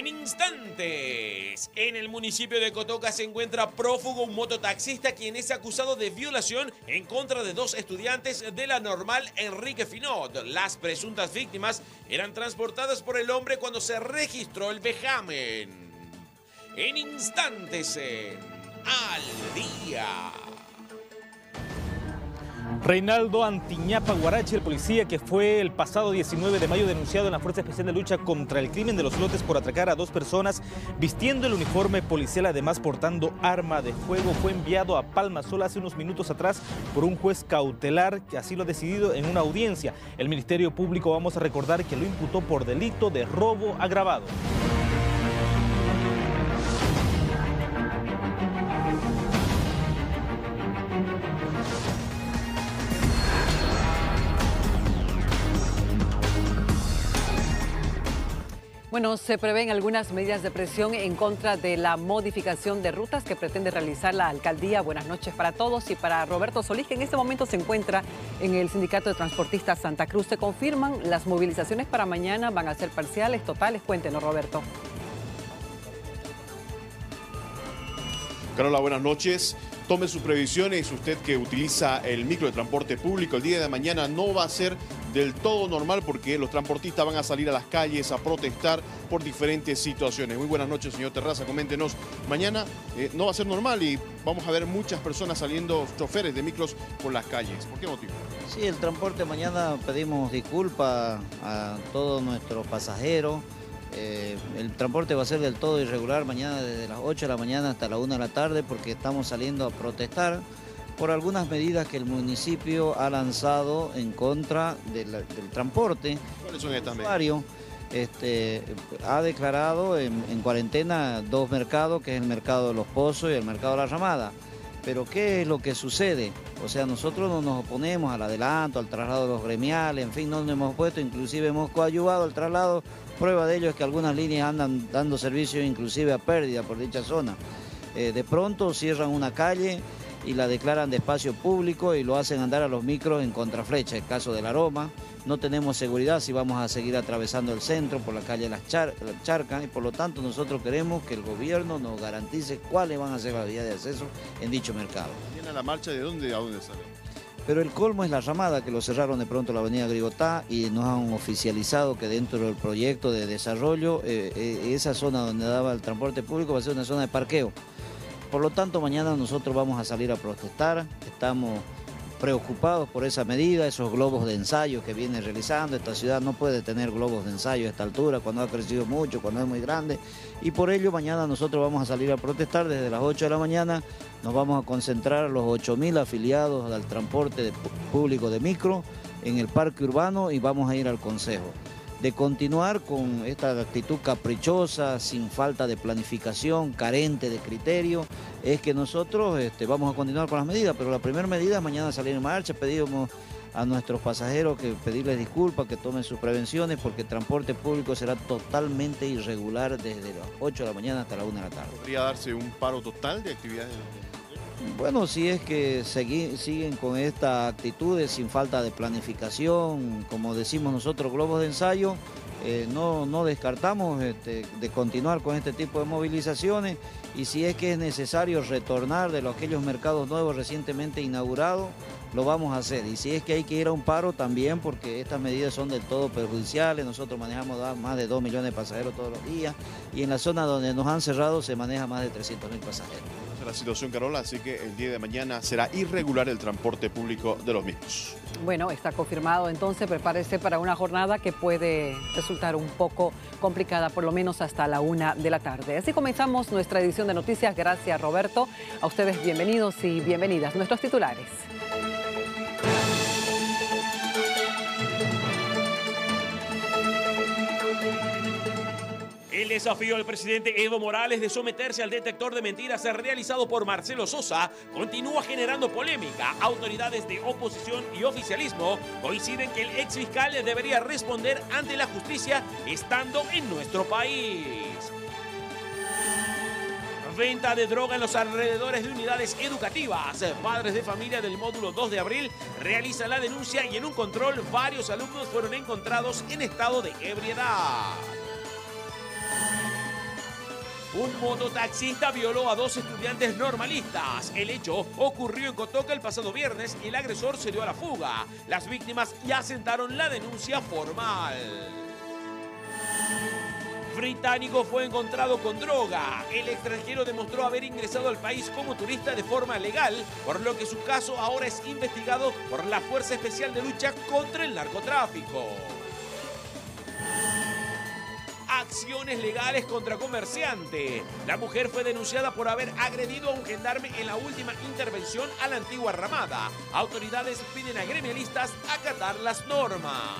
En instantes, en el municipio de Cotoca se encuentra prófugo un mototaxista quien es acusado de violación en contra de 2 estudiantes de la normal Enrique Finot. Las presuntas víctimas eran transportadas por el hombre cuando se registró el vejamen. En instantes, Al Día. Reinaldo Antiñapa Guarachi, el policía que fue el pasado 19 de mayo denunciado en la Fuerza Especial de Lucha contra el Crimen de los Lotes por atracar a 2 personas vistiendo el uniforme policial, además portando arma de fuego, fue enviado a Palma Sol hace unos minutos atrás por un juez cautelar que así lo ha decidido en una audiencia. El Ministerio Público, vamos a recordar, que lo imputó por delito de robo agravado. Bueno, se prevén algunas medidas de presión en contra de la modificación de rutas que pretende realizar la alcaldía. Buenas noches para todos y para Roberto Solís, que en este momento se encuentra en el Sindicato de Transportistas Santa Cruz. ¿Se confirman las movilizaciones para mañana? ¿Van a ser parciales, totales? Cuéntenos, Roberto. Carola, buenas noches. Tome sus previsiones, usted que utiliza el micro de transporte público. El día de mañana no va a ser del todo normal porque los transportistas van a salir a las calles a protestar por diferentes situaciones. Muy buenas noches, señor Terraza, coméntenos. Mañana no va a ser normal y vamos a ver muchas personas saliendo, choferes de micros por las calles. ¿Por qué motivo? Sí, el transporte mañana pedimos disculpas a todos nuestros pasajeros. El transporte va a ser del todo irregular mañana desde las 8 de la mañana hasta la 1 de la tarde porque estamos saliendo a protestar por algunas medidas que el municipio ha lanzado en contra del transporte. ¿Cuáles son estas medidas? Ha declarado en cuarentena 2 mercados, que es el mercado de los Pozos y el mercado de la Ramada. Pero ¿qué es lo que sucede? O sea, nosotros no nos oponemos al adelanto, al traslado de los gremiales, en fin, no nos hemos opuesto, inclusive hemos coadyuvado al traslado. Prueba de ello es que algunas líneas andan dando servicio inclusive a pérdida por dicha zona. De pronto cierran una calle y la declaran de espacio público y lo hacen andar a los micros en contraflecha. El caso del Aroma, no tenemos seguridad si vamos a seguir atravesando el centro por la calle Las Charcas y por lo tanto nosotros queremos que el gobierno nos garantice cuáles van a ser las vías de acceso en dicho mercado. ¿Viene la marcha de dónde a dónde sale? Pero el colmo es la Ramada, que lo cerraron de pronto la avenida Grigotá y nos han oficializado que dentro del proyecto de desarrollo esa zona donde daba el transporte público va a ser una zona de parqueo. Por lo tanto, mañana nosotros vamos a salir a protestar, estamos preocupados por esa medida, esos globos de ensayo que viene realizando. Esta ciudad no puede tener globos de ensayo a esta altura, cuando ha crecido mucho, cuando es muy grande. Y por ello mañana nosotros vamos a salir a protestar desde las 8 de la mañana. Nos vamos a concentrar los 8.000 afiliados al transporte público de micro en el parque urbano y vamos a ir al Consejo. De continuar con esta actitud caprichosa, sin falta de planificación, carente de criterio, es que nosotros vamos a continuar con las medidas, pero la primera medida es mañana salir en marcha. Pedimos a nuestros pasajeros que pedirles disculpas, que tomen sus prevenciones, porque el transporte público será totalmente irregular desde las 8 de la mañana hasta la 1 de la tarde. ¿Podría darse un paro total de actividades? Bueno, si es que siguen con esta actitud sin falta de planificación, como decimos nosotros, globos de ensayo, no descartamos de continuar con este tipo de movilizaciones y si es que es necesario retornar de aquellos mercados nuevos recientemente inaugurados, lo vamos a hacer. Y si es que hay que ir a un paro también, porque estas medidas son del todo perjudiciales. Nosotros manejamos más de 2 millones de pasajeros todos los días y en la zona donde nos han cerrado se maneja más de 300.000 pasajeros. Esa es la situación, Carola, así que el día de mañana será irregular el transporte público de los mismos. Bueno, está confirmado, entonces prepárese para una jornada que puede resultar un poco complicada, por lo menos hasta la 1 de la tarde. Así comenzamos nuestra edición de noticias. Gracias, Roberto. A ustedes bienvenidos y bienvenidas. Nuestros titulares. El desafío del presidente Evo Morales de someterse al detector de mentiras realizado por Marcelo Sosa continúa generando polémica. Autoridades de oposición y oficialismo coinciden que el exfiscal debería responder ante la justicia estando en nuestro país. Venta de droga en los alrededores de unidades educativas. Padres de familia del módulo 2 de abril realizan la denuncia y en un control varios alumnos fueron encontrados en estado de ebriedad. Un mototaxista violó a 2 estudiantes normalistas. El hecho ocurrió en Cotoca el pasado viernes y el agresor se dio a la fuga. Las víctimas ya asentaron la denuncia formal. Británico fue encontrado con droga. El extranjero demostró haber ingresado al país como turista de forma legal, por lo que su caso ahora es investigado por la Fuerza Especial de Lucha contra el Narcotráfico. Acciones legales contra comerciante. La mujer fue denunciada por haber agredido a un gendarme en la última intervención a la antigua Ramada. Autoridades piden a gremialistas acatar las normas.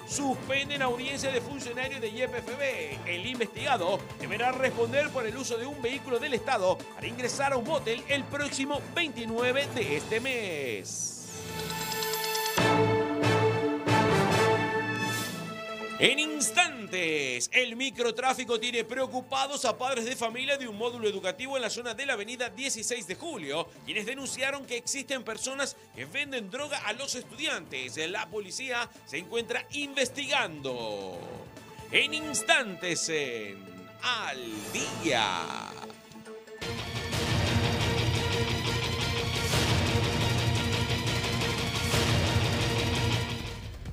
Suspenden audiencia de funcionario de YPFB. El investigado deberá responder por el uso de un vehículo del Estado para ingresar a un motel el próximo 29 de este mes. En instantes, el microtráfico tiene preocupados a padres de familia de un módulo educativo en la zona de la avenida 16 de Julio, quienes denunciaron que existen personas que venden droga a los estudiantes. La policía se encuentra investigando. En instantes, en Al Día.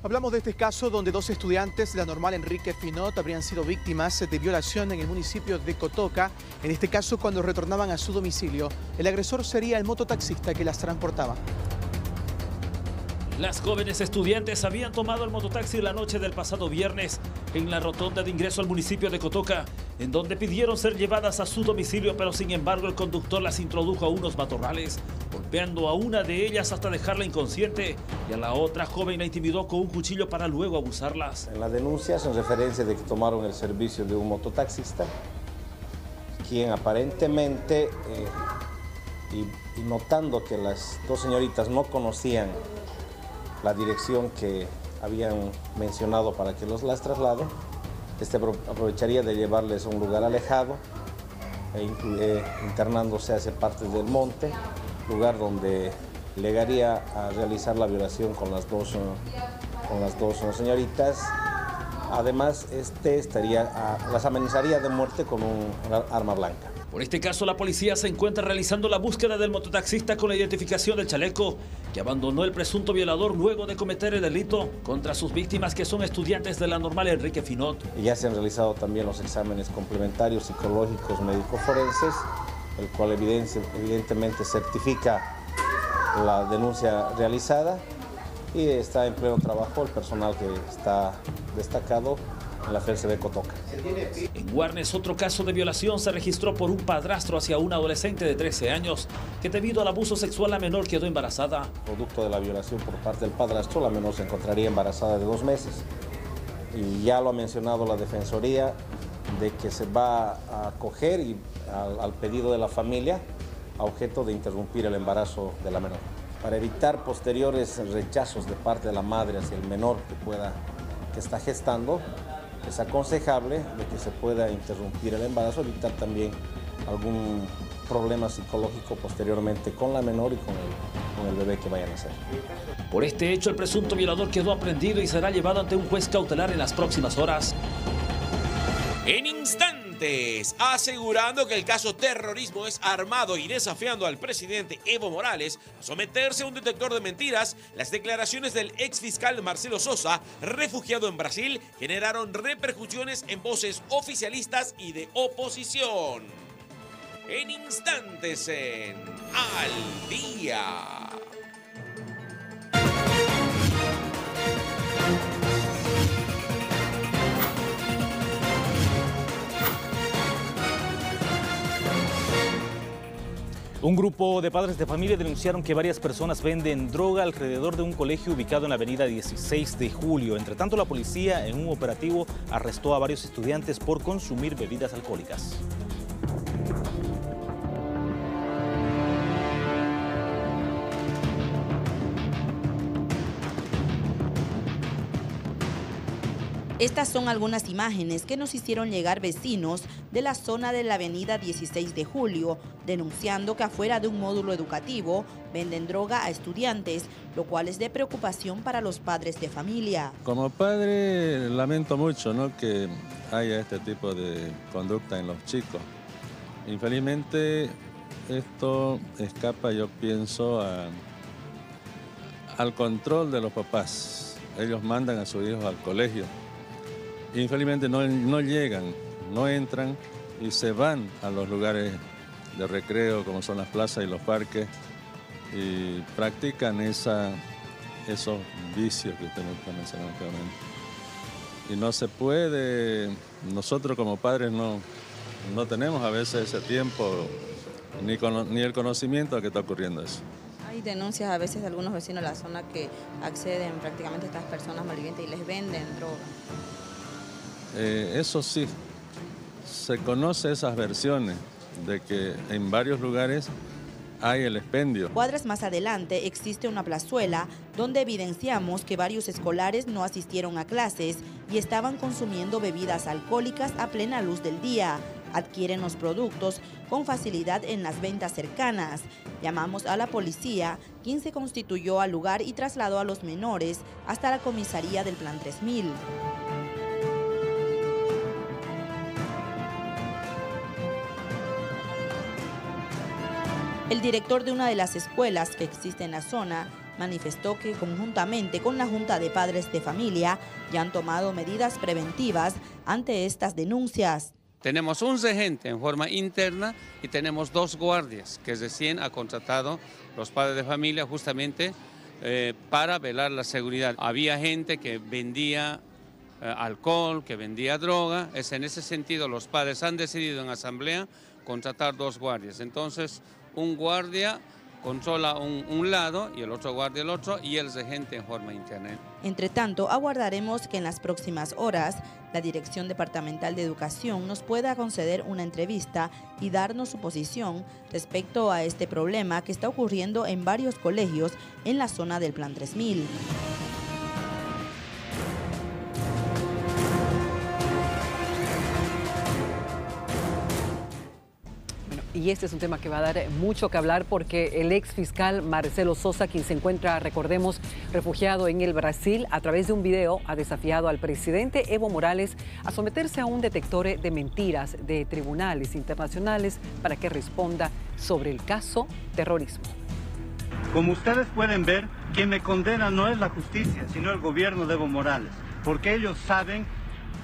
Hablamos de este caso donde 2 estudiantes de la normal Enrique Finot habrían sido víctimas de violación en el municipio de Cotoca. En este caso, cuando retornaban a su domicilio, el agresor sería el mototaxista que las transportaba. Las jóvenes estudiantes habían tomado el mototaxi la noche del pasado viernes en la rotonda de ingreso al municipio de Cotoca, en donde pidieron ser llevadas a su domicilio, pero sin embargo el conductor las introdujo a unos matorrales, golpeando a una de ellas hasta dejarla inconsciente y a la otra joven la intimidó con un cuchillo para luego abusarlas. En la denuncia hacen referencia de que tomaron el servicio de un mototaxista, quien aparentemente, y notando que las 2 señoritas no conocían la dirección que habían mencionado para que las traslade, aprovecharía de llevarles a un lugar alejado, internándose hacia partes del monte, lugar donde llegaría a realizar la violación con las dos señoritas. Además, las amenazaría de muerte con un arma blanca. Por este caso, la policía se encuentra realizando la búsqueda del mototaxista con la identificación del chaleco que abandonó el presunto violador luego de cometer el delito contra sus víctimas, que son estudiantes de la normal Enrique Finot. Y ya se han realizado también los exámenes complementarios psicológicos médico-forenses, el cual evidentemente certifica la denuncia realizada, y está en pleno trabajo el personal que está destacado en la FELCB Cotoca. En Guarnes, otro caso de violación se registró por un padrastro hacia una adolescente de 13 años que, debido al abuso sexual, la menor quedó embarazada. Producto de la violación por parte del padrastro, la menor se encontraría embarazada de 2 meses. Y ya lo ha mencionado la Defensoría, de que se va a acoger al pedido de la familia a objeto de interrumpir el embarazo de la menor. Para evitar posteriores rechazos de parte de la madre hacia el menor que está gestando, es aconsejable de que se pueda interrumpir el embarazo, evitar también algún problema psicológico posteriormente con la menor y con el bebé que vaya a nacer. Por este hecho, el presunto violador quedó aprehendido y será llevado ante un juez cautelar en las próximas horas. En instantes, asegurando que el caso terrorismo es armado y desafiando al presidente Evo Morales a someterse a un detector de mentiras, las declaraciones del exfiscal Marcelo Sosa, refugiado en Brasil, generaron repercusiones en voces oficialistas y de oposición. En instantes, en Al Día. Un grupo de padres de familia denunciaron que varias personas venden droga alrededor de un colegio ubicado en la avenida 16 de Julio. Entre tanto, la policía, en un operativo, arrestó a varios estudiantes por consumir bebidas alcohólicas. Estas son algunas imágenes que nos hicieron llegar vecinos de la zona de la avenida 16 de Julio, denunciando que afuera de un módulo educativo venden droga a estudiantes, lo cual es de preocupación para los padres de familia. Como padre lamento mucho, ¿no?, que haya este tipo de conducta en los chicos. Infelizmente esto escapa, yo pienso, al control de los papás. Ellos mandan a sus hijos al colegio. Infelizmente no llegan, no entran y se van a los lugares de recreo como son las plazas y los parques y practican esos vicios que usted me mencionó anteriormente. Y no se puede, nosotros como padres no tenemos a veces ese tiempo ni el conocimiento de que está ocurriendo eso. Hay denuncias a veces de algunos vecinos de la zona que acceden prácticamente a estas personas malvivientes y les venden droga. Eso sí, se conoce esas versiones de que en varios lugares hay el expendio. Cuadras más adelante existe una plazuela donde evidenciamos que varios escolares no asistieron a clases y estaban consumiendo bebidas alcohólicas a plena luz del día. Adquieren los productos con facilidad en las ventas cercanas. Llamamos a la policía, quien se constituyó al lugar y trasladó a los menores hasta la comisaría del Plan 3000. El director de una de las escuelas que existe en la zona manifestó que conjuntamente con la Junta de Padres de Familia ya han tomado medidas preventivas ante estas denuncias. Tenemos 11 gente en forma interna y tenemos 2 guardias que recién ha contratado los padres de familia justamente para velar la seguridad. Había gente que vendía alcohol, que vendía droga. En ese sentido los padres han decidido en asamblea contratar 2 guardias. Entonces un guardia controla un lado y el otro guardia el otro y el regente en forma interna. Entre tanto, aguardaremos que en las próximas horas la Dirección Departamental de Educación nos pueda conceder una entrevista y darnos su posición respecto a este problema que está ocurriendo en varios colegios en la zona del Plan 3000. Y este es un tema que va a dar mucho que hablar porque el ex fiscal Marcelo Sosa, quien se encuentra, recordemos, refugiado en el Brasil, a través de un video ha desafiado al presidente Evo Morales a someterse a un detector de mentiras de tribunales internacionales para que responda sobre el caso terrorismo. Como ustedes pueden ver, quien me condena no es la justicia, sino el gobierno de Evo Morales, porque ellos saben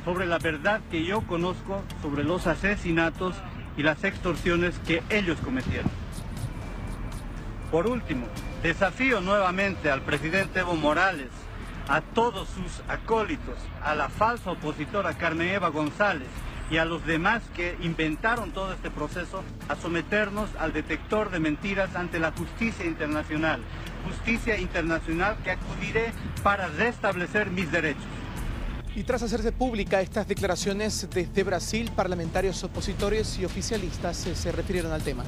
sobre la verdad que yo conozco sobre los asesinatos y las extorsiones que ellos cometieron. Por último, desafío nuevamente al presidente Evo Morales, a todos sus acólitos, a la falsa opositora Carmen Eva González y a los demás que inventaron todo este proceso, a someternos al detector de mentiras ante la justicia internacional que acudiré para restablecer mis derechos. Y tras hacerse pública estas declaraciones desde Brasil, parlamentarios opositores y oficialistas se refirieron al tema.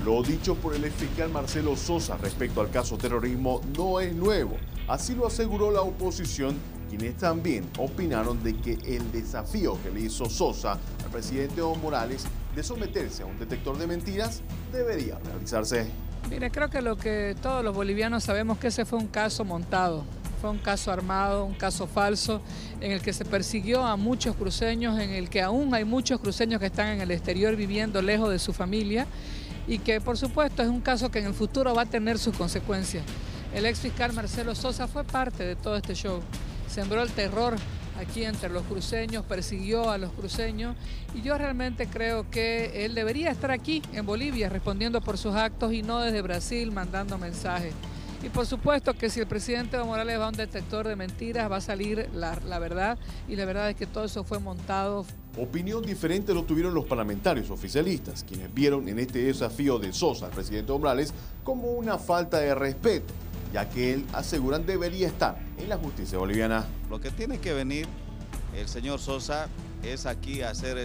Lo dicho por el exfiscal Marcelo Sosa respecto al caso terrorismo no es nuevo. Así lo aseguró la oposición, quienes también opinaron de que el desafío que le hizo Sosa al presidente Evo Morales de someterse a un detector de mentiras debería realizarse. Mire, creo que lo que todos los bolivianos sabemos que ese fue un caso montado. Fue un caso armado, un caso falso, en el que se persiguió a muchos cruceños, en el que aún hay muchos cruceños que están en el exterior viviendo lejos de su familia y que por supuesto es un caso que en el futuro va a tener sus consecuencias. El ex fiscal Marcelo Sosa fue parte de todo este show, sembró el terror aquí entre los cruceños, persiguió a los cruceños y yo realmente creo que él debería estar aquí en Bolivia respondiendo por sus actos y no desde Brasil mandando mensajes. Y por supuesto que si el presidente Evo Morales va a un detector de mentiras, va a salir la verdad, y la verdad es que todo eso fue montado. Opinión diferente lo tuvieron los parlamentarios oficialistas, quienes vieron en este desafío de Sosa al presidente Evo Morales como una falta de respeto, ya que él, aseguran, debería estar en la justicia boliviana. Lo que tiene que venir el señor Sosa es aquí a hacer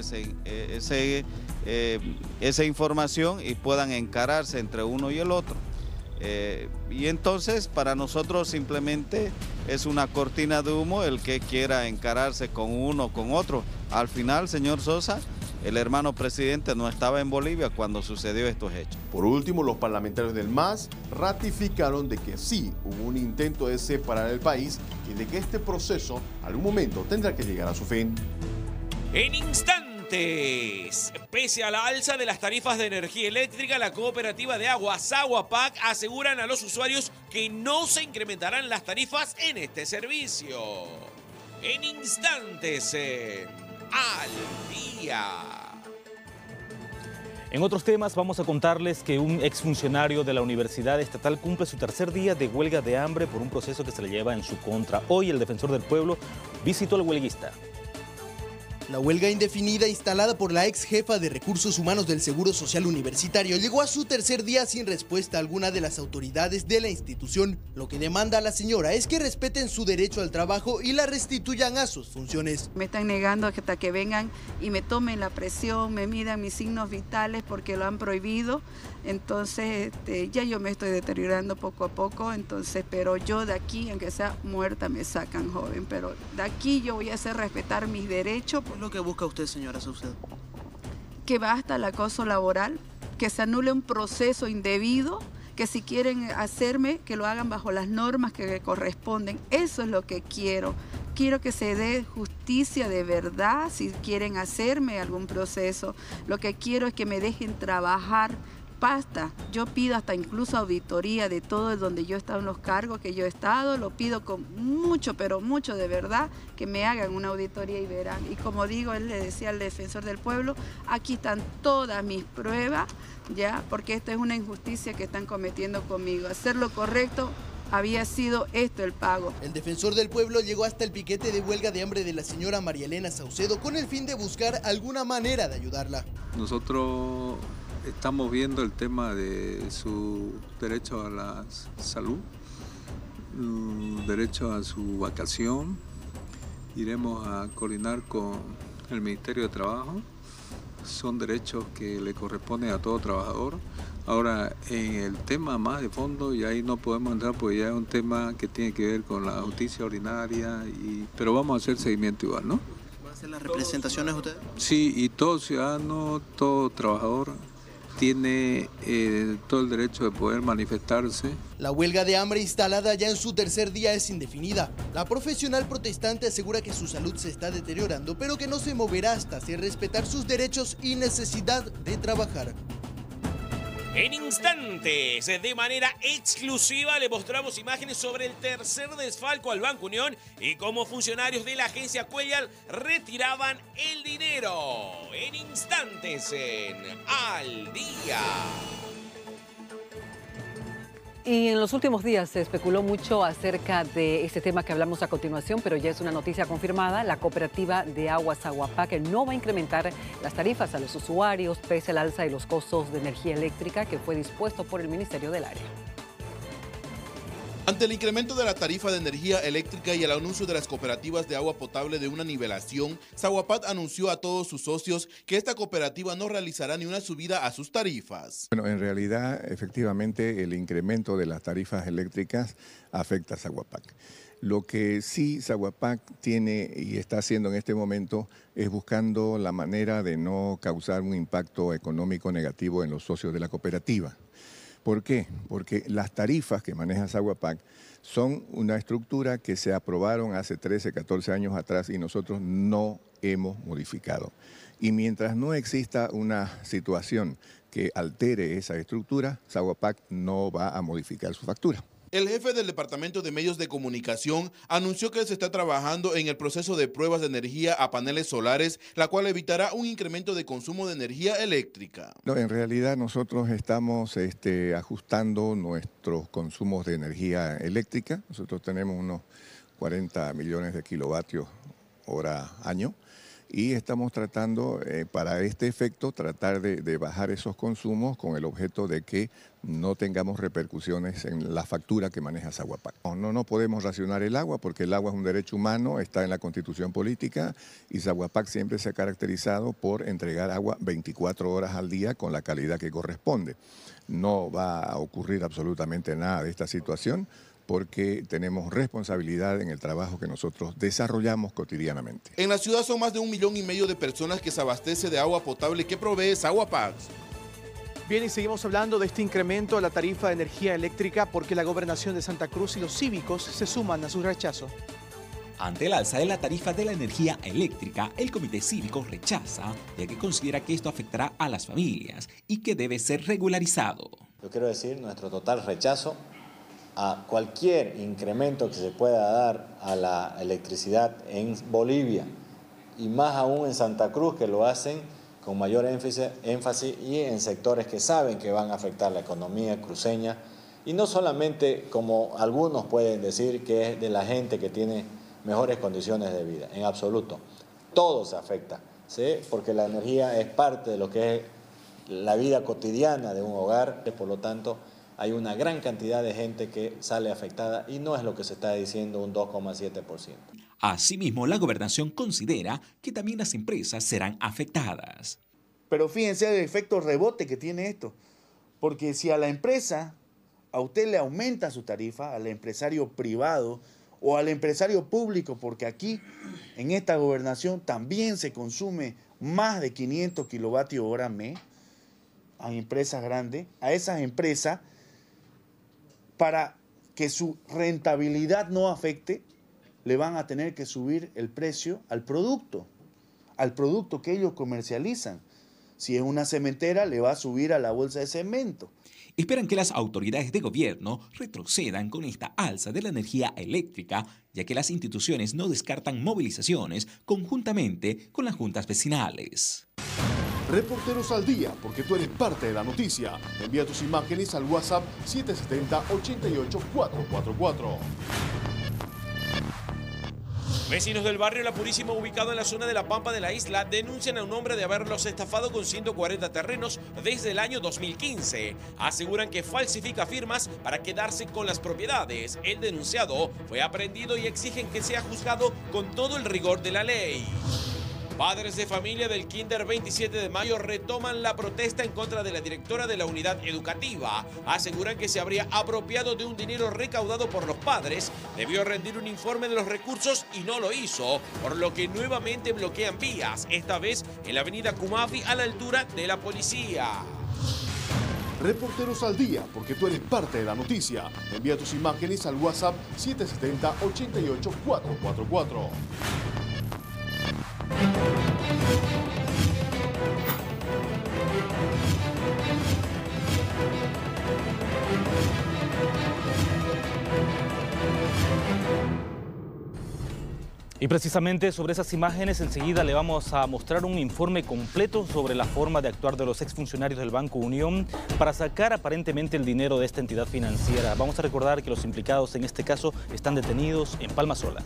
esa información y puedan encararse entre uno y el otro. Y entonces para nosotros simplemente es una cortina de humo el que quiera encararse con uno o con otro. Al final, señor Sosa, el hermano presidente no estaba en Bolivia cuando sucedió estos hechos. Por último, los parlamentarios del MAS ratificaron de que sí hubo un intento de separar el país y de que este proceso algún momento tendrá que llegar a su fin. En instantes, pese a la alza de las tarifas de energía eléctrica, la cooperativa de agua Saguapac aseguran a los usuarios que no se incrementarán las tarifas en este servicio. En instantes, Al Día. En otros temas vamos a contarles que un exfuncionario de la Universidad Estatal cumple su tercer día de huelga de hambre por un proceso que se le lleva en su contra. Hoy el defensor del pueblo visitó al huelguista. La huelga indefinida instalada por la ex jefa de Recursos Humanos del Seguro Social Universitario llegó a su tercer día sin respuesta alguna de las autoridades de la institución. Lo que demanda a la señora es que respeten su derecho al trabajo y la restituyan a sus funciones. Me están negando hasta que vengan y me tomen la presión, me midan mis signos vitales porque lo han prohibido. Entonces ya yo me estoy deteriorando poco a poco, entonces, pero yo de aquí, aunque sea muerta, me sacan, joven, pero de aquí yo voy a hacer respetar mis derechos. ¿Qué es lo que busca usted, señora Saucedo? Que basta el acoso laboral, que se anule un proceso indebido, que si quieren hacerme, que lo hagan bajo las normas que corresponden. Eso es lo que quiero. Quiero que se dé justicia de verdad si quieren hacerme algún proceso. Lo que quiero es que me dejen trabajar. Basta, yo pido hasta incluso auditoría de todo donde yo he estado en los cargos que yo he estado, lo pido con mucho, pero mucho de verdad, que me hagan una auditoría y verán. Y como digo, él le decía al defensor del pueblo, aquí están todas mis pruebas, ya, porque esta es una injusticia que están cometiendo conmigo. Hacer lo correcto había sido esto el pago. El defensor del pueblo llegó hasta el piquete de huelga de hambre de la señora María Elena Saucedo con el fin de buscar alguna manera de ayudarla. Nosotros estamos viendo el tema de su derecho a la salud, derecho a su vacación. Iremos a coordinar con el Ministerio de Trabajo. Son derechos que le corresponden a todo trabajador. Ahora, en el tema más de fondo, y ahí no podemos entrar porque ya es un tema que tiene que ver con la justicia ordinaria, pero vamos a hacer seguimiento igual, ¿no? ¿Van a hacer las representaciones ustedes? Sí, y todo ciudadano, todo trabajador tiene todo el derecho de poder manifestarse. La huelga de hambre instalada ya en su tercer día es indefinida. La profesional protestante asegura que su salud se está deteriorando, pero que no se moverá hasta hacer respetar sus derechos y necesidad de trabajar. En instantes, de manera exclusiva, le mostramos imágenes sobre el tercer desfalco al Banco Unión y cómo funcionarios de la agencia Cuellar retiraban el dinero. En instantes, en Al Día. Y en los últimos días se especuló mucho acerca de este tema que hablamos a continuación, pero ya es una noticia confirmada. La cooperativa de agua Saguapac no va a incrementar las tarifas a los usuarios pese al alza de los costos de energía eléctrica que fue dispuesto por el Ministerio del Área. Ante el incremento de la tarifa de energía eléctrica y el anuncio de las cooperativas de agua potable de una nivelación, Saguapac anunció a todos sus socios que esta cooperativa no realizará ni una subida a sus tarifas. Bueno, en realidad, efectivamente, el incremento de las tarifas eléctricas afecta a Saguapac. Lo que sí Saguapac tiene y está haciendo en este momento es buscando la manera de no causar un impacto económico negativo en los socios de la cooperativa. ¿Por qué? Porque las tarifas que maneja Saguapac son una estructura que se aprobaron hace 13, 14 años atrás y nosotros no hemos modificado. Y mientras no exista una situación que altere esa estructura, Saguapac no va a modificar su factura. El jefe del Departamento de Medios de Comunicación anunció que se está trabajando en el proceso de pruebas de energía a paneles solares, la cual evitará un incremento de consumo de energía eléctrica. No, en realidad nosotros estamos ajustando nuestros consumos de energía eléctrica. Nosotros tenemos unos 40 millones de kilovatios hora año y estamos tratando, para este efecto, tratar de bajar esos consumos con el objeto de que no tengamos repercusiones en la factura que maneja Saguapac. No podemos racionar el agua porque el agua es un derecho humano, está en la Constitución política y Saguapac siempre se ha caracterizado por entregar agua 24 horas al día con la calidad que corresponde. No va a ocurrir absolutamente nada de esta situación porque tenemos responsabilidad en el trabajo que nosotros desarrollamos cotidianamente. En la ciudad son más de 1,5 millones de personas que se abastece de agua potable que provee Saguapac. Bien, y seguimos hablando de este incremento a la tarifa de energía eléctrica porque la Gobernación de Santa Cruz y los cívicos se suman a su rechazo. Ante el alza de la tarifa de la energía eléctrica, el Comité Cívico rechaza, ya que considera que esto afectará a las familias y que debe ser regularizado. Yo quiero decir nuestro total rechazo a cualquier incremento que se pueda dar a la electricidad en Bolivia y más aún en Santa Cruz, que lo hacen con mayor énfasis y en sectores que saben que van a afectar la economía cruceña y no solamente como algunos pueden decir que es de la gente que tiene mejores condiciones de vida, en absoluto. Todo se afecta, ¿sí? Porque la energía es parte de lo que es la vida cotidiana de un hogar, por lo tanto hay una gran cantidad de gente que sale afectada y no es lo que se está diciendo un 2,7%. Asimismo, la gobernación considera que también las empresas serán afectadas. Pero fíjense el efecto rebote que tiene esto, porque si a la empresa, a usted le aumenta su tarifa, al empresario privado o al empresario público, porque aquí en esta gobernación también se consume más de 500 kilovatios hora mes, a empresas grandes, a esas empresas, para que su rentabilidad no afecte, le van a tener que subir el precio al producto que ellos comercializan. Si es una cementera, le va a subir a la bolsa de cemento. Esperan que las autoridades de gobierno retrocedan con esta alza de la energía eléctrica, ya que las instituciones no descartan movilizaciones conjuntamente con las juntas vecinales. Reporteros al día, porque tú eres parte de la noticia. Envía tus imágenes al WhatsApp 770-88444. Vecinos del barrio La Purísima, ubicado en la zona de La Pampa de la isla, denuncian a un hombre de haberlos estafado con 140 terrenos desde el año 2015. Aseguran que falsifica firmas para quedarse con las propiedades. El denunciado fue aprehendido y exigen que sea juzgado con todo el rigor de la ley. Padres de familia del Kinder 27 de mayo retoman la protesta en contra de la directora de la unidad educativa. Aseguran que se habría apropiado de un dinero recaudado por los padres, debió rendir un informe de los recursos y no lo hizo, por lo que nuevamente bloquean vías, esta vez en la avenida Cumafi a la altura de la policía. Reporteros al día, porque tú eres parte de la noticia. Envía tus imágenes al WhatsApp 770-88444. Y precisamente sobre esas imágenes enseguida le vamos a mostrar un informe completo sobre la forma de actuar de los exfuncionarios del Banco Unión para sacar aparentemente el dinero de esta entidad financiera. Vamos a recordar que los implicados en este caso están detenidos en Palmasola.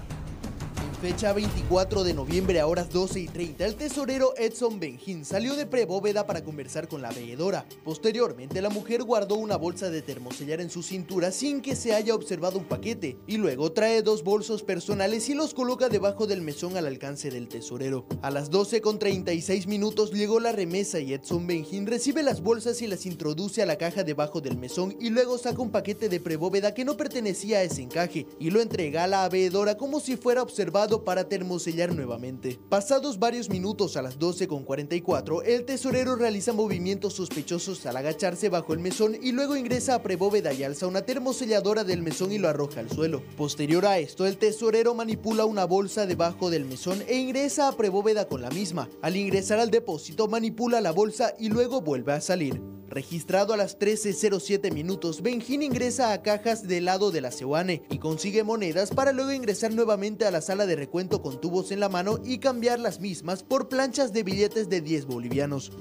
Fecha 24 de noviembre a horas 12:30, el tesorero Edson Benjín salió de prebóveda para conversar con la veedora. Posteriormente, la mujer guardó una bolsa de termosellar en su cintura sin que se haya observado un paquete y luego trae 2 bolsos personales y los coloca debajo del mesón al alcance del tesorero. A las 12:36 llegó la remesa y Edson Benjín recibe las bolsas y las introduce a la caja debajo del mesón y luego saca un paquete de prebóveda que no pertenecía a ese encaje y lo entrega a la veedora como si fuera observado para termosellar nuevamente. Pasados varios minutos, a las 12:44, el tesorero realiza movimientos sospechosos al agacharse bajo el mesón y luego ingresa a prebóveda y alza una termoselladora del mesón y lo arroja al suelo. Posterior a esto, el tesorero manipula una bolsa debajo del mesón e ingresa a prebóveda con la misma. Al ingresar al depósito, manipula la bolsa y luego vuelve a salir. Registrado a las 13:07, Benjín ingresa a cajas del lado de la Sewane y consigue monedas para luego ingresar nuevamente a la sala de recuento con tubos en la mano y cambiar las mismas por planchas de billetes de 10 bolivianos.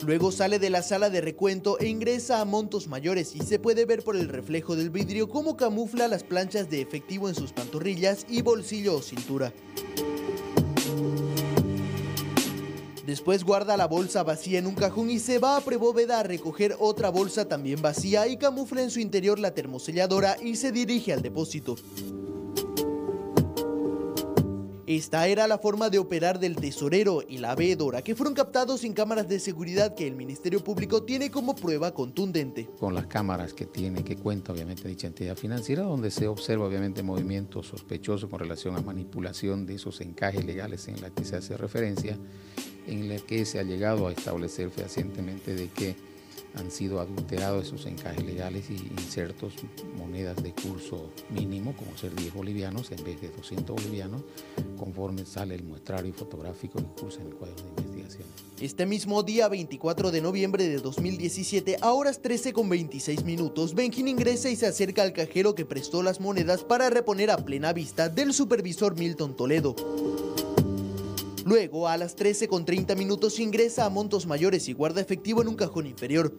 Luego sale de la sala de recuento e ingresa a montos mayores y se puede ver por el reflejo del vidrio cómo camufla las planchas de efectivo en sus pantorrillas y bolsillo o cintura. Después guarda la bolsa vacía en un cajón y se va a Prebóveda a recoger otra bolsa también vacía y camufla en su interior la termoselladora y se dirige al depósito. Esta era la forma de operar del tesorero y la veedora, que fueron captados en cámaras de seguridad que el Ministerio Público tiene como prueba contundente. Con las cámaras que cuenta obviamente dicha entidad financiera, donde se observa obviamente movimientos sospechosos con relación a manipulación de esos encajes legales en la que se hace referencia, en la que se ha llegado a establecer fehacientemente de que han sido adulterados esos encajes legales y insertos monedas de curso mínimo, como ser 10 bolivianos en vez de 200 bolivianos, conforme sale el muestrario fotográfico que cursa en el cuadro de investigación. Este mismo día, 24 de noviembre de 2017, a horas 13:26, Benjín ingresa y se acerca al cajero que prestó las monedas para reponer a plena vista del supervisor Milton Toledo. Luego, a las 13:30 ingresa a Montos Mayores y guarda efectivo en un cajón inferior.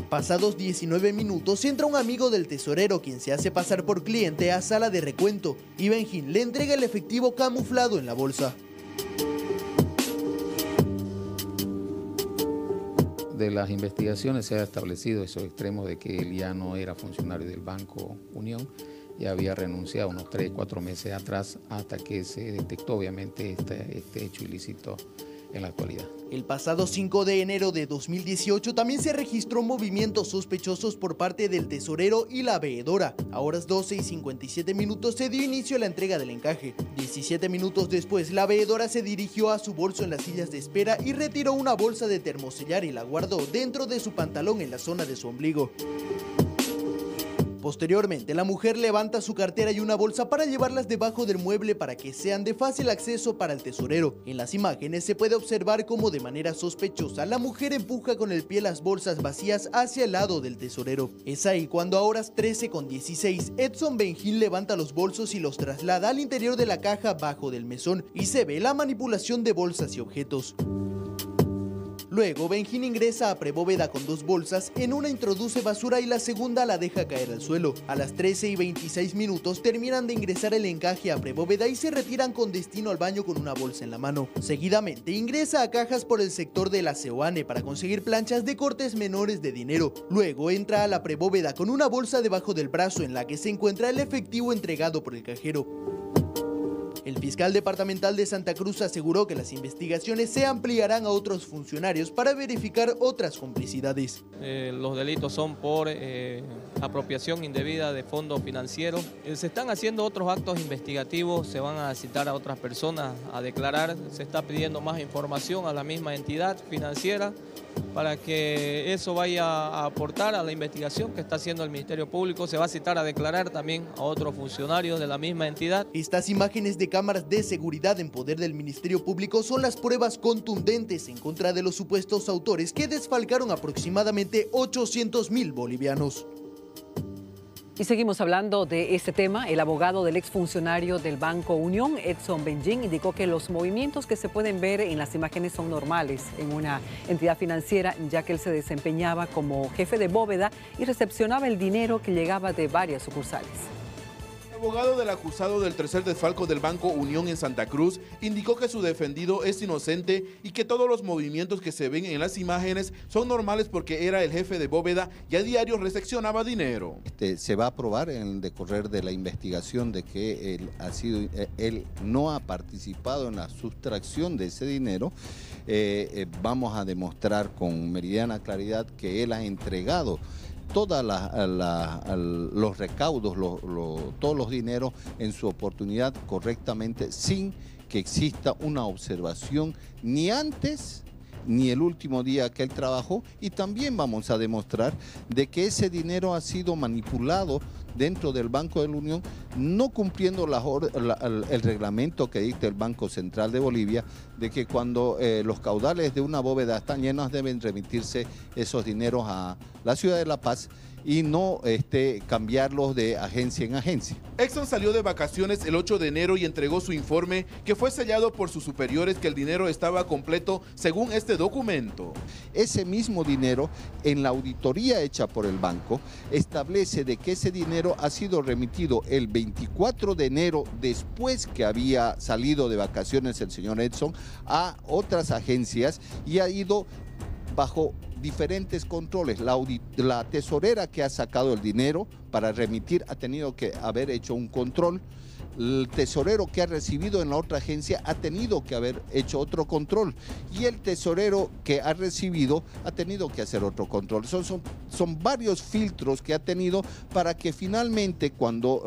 Pasados 19 minutos, entra un amigo del tesorero, quien se hace pasar por cliente a sala de recuento, y Benjín le entrega el efectivo camuflado en la bolsa. De las investigaciones se ha establecido esos extremos de que él ya no era funcionario del Banco Unión, ya había renunciado unos 3-4 meses atrás, hasta que se detectó obviamente este hecho ilícito en la actualidad. El pasado 5 de enero de 2018 también se registró movimientos sospechosos por parte del tesorero y la veedora. A horas 12:57 se dio inicio a la entrega del encaje. 17 minutos después, la veedora se dirigió a su bolso en las sillas de espera y retiró una bolsa de termosellar y la guardó dentro de su pantalón en la zona de su ombligo. Posteriormente, la mujer levanta su cartera y una bolsa para llevarlas debajo del mueble para que sean de fácil acceso para el tesorero. En las imágenes se puede observar cómo de manera sospechosa la mujer empuja con el pie las bolsas vacías hacia el lado del tesorero. Es ahí cuando a horas 13:16 Edson Benjín levanta los bolsos y los traslada al interior de la caja bajo del mesón y se ve la manipulación de bolsas y objetos. Luego, Benjín ingresa a Prebóveda con 2 bolsas, en una introduce basura y la segunda la deja caer al suelo. A las 13:26 terminan de ingresar el encaje a Prebóveda y se retiran con destino al baño con una bolsa en la mano. Seguidamente, ingresa a cajas por el sector de la Seoane para conseguir planchas de cortes menores de dinero. Luego, entra a la Prebóveda con una bolsa debajo del brazo en la que se encuentra el efectivo entregado por el cajero. El fiscal departamental de Santa Cruz aseguró que las investigaciones se ampliarán a otros funcionarios para verificar otras complicidades. Los delitos son por apropiación indebida de fondos financieros. Se están haciendo otros actos investigativos, se van a citar a otras personas a declarar, se está pidiendo más información a la misma entidad financiera para que eso vaya a aportar a la investigación que está haciendo el Ministerio Público. Se va a citar a declarar también a otros funcionarios de la misma entidad. Estas imágenes de cámaras de seguridad en poder del Ministerio Público son las pruebas contundentes en contra de los supuestos autores que desfalcaron aproximadamente 800.000 bolivianos. Y seguimos hablando de este tema. El abogado del exfuncionario del Banco Unión, Edson Benjín, indicó que los movimientos que se pueden ver en las imágenes son normales en una entidad financiera, ya que él se desempeñaba como jefe de bóveda y recepcionaba el dinero que llegaba de varias sucursales. El abogado del acusado del tercer desfalco del Banco Unión en Santa Cruz indicó que su defendido es inocente y que todos los movimientos que se ven en las imágenes son normales porque era el jefe de bóveda y a diario recepcionaba dinero. Se va a probar en el decorrer de la investigación de que él no ha participado en la sustracción de ese dinero. Vamos a demostrar con meridiana claridad que él ha entregado todos los recaudos, todos los dineros en su oportunidad correctamente, sin que exista una observación ni antes ni el último día que él trabajó, y también vamos a demostrar de que ese dinero ha sido manipulado dentro del Banco de la Unión, no cumpliendo el reglamento que dicta el Banco Central de Bolivia, de que cuando los caudales de una bóveda están llenos deben remitirse esos dineros a la ciudad de La Paz y no cambiarlos de agencia en agencia. Edson salió de vacaciones el 8 de enero y entregó su informe que fue sellado por sus superiores que el dinero estaba completo según este documento. Ese mismo dinero, en la auditoría hecha por el banco, establece de que ese dinero dinero ha sido remitido el 24 de enero, después que había salido de vacaciones el señor Edson, a otras agencias y ha ido bajo diferentes controles. La tesorera que ha sacado el dinero para remitir ha tenido que haber hecho un control. El tesorero que ha recibido en la otra agencia ha tenido que haber hecho otro control y el tesorero que ha recibido ha tenido que hacer otro control. Son varios filtros que ha tenido para que finalmente cuando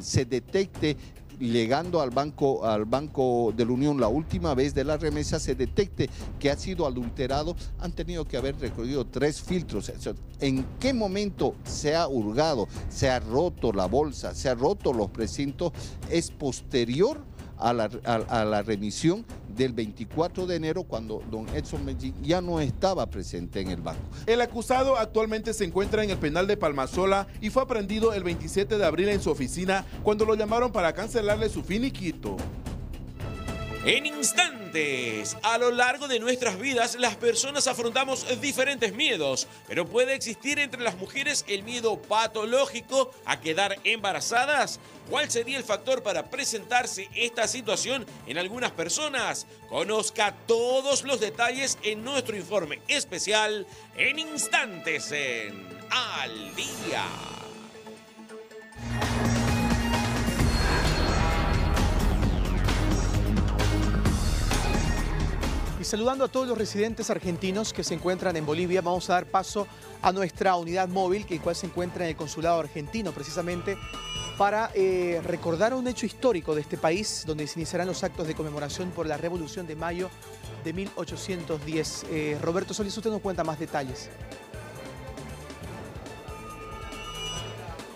se detecte, llegando al Banco de la Unión la última vez de la remesa, se detecte que ha sido adulterado, han tenido que haber recorrido 3 filtros. ¿En qué momento se ha hurgado, se ha roto la bolsa, se ha roto los precintos? Es posterior a la remisión del 24 de enero, cuando don Edson Medellín ya no estaba presente en el banco. El acusado actualmente se encuentra en el penal de Palmasola y fue aprehendido el 27 de abril en su oficina cuando lo llamaron para cancelarle su finiquito. En instantes, a lo largo de nuestras vidas, las personas afrontamos diferentes miedos, pero ¿puede existir entre las mujeres el miedo patológico a quedar embarazadas? ¿Cuál sería el factor para presentarse esta situación en algunas personas? Conozca todos los detalles en nuestro informe especial en instantes en Al Día. Y saludando a todos los residentes argentinos que se encuentran en Bolivia, vamos a dar paso a nuestra unidad móvil, que cual se encuentra en el consulado argentino, precisamente para recordar un hecho histórico de este país, donde se iniciarán los actos de conmemoración por la Revolución de Mayo de 1810. Roberto Solís, usted nos cuenta más detalles.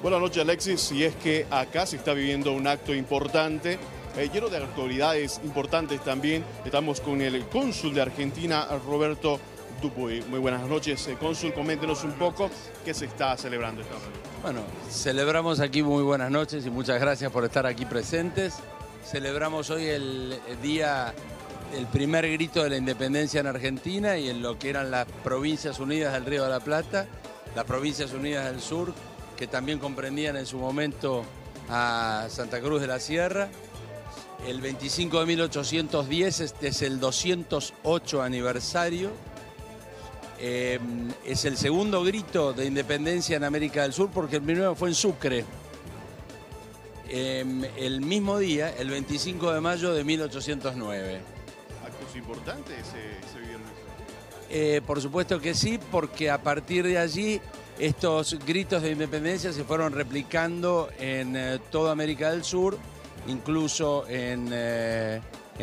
Buenas noches, Alexis. Y es que acá se está viviendo un acto importante, lleno de autoridades importantes también. Estamos con el cónsul de Argentina, Roberto Dupuy. Muy buenas noches, cónsul. Coméntenos un poco qué se está celebrando esta noche. Bueno, celebramos aquí, muy buenas noches y muchas gracias por estar aquí presentes. Celebramos hoy el día del primer grito de la independencia en Argentina y en lo que eran las Provincias Unidas del Río de la Plata, las Provincias Unidas del Sur, que también comprendían en su momento a Santa Cruz de la Sierra. El 25 de 1810 este es el 208 aniversario. Es el segundo grito de independencia en América del Sur, porque el primero fue en Sucre. El mismo día, el 25 de mayo de 1809. ¿Actos importantes se vivieron? Por supuesto que sí, porque a partir de allí estos gritos de independencia se fueron replicando en toda América del Sur, incluso en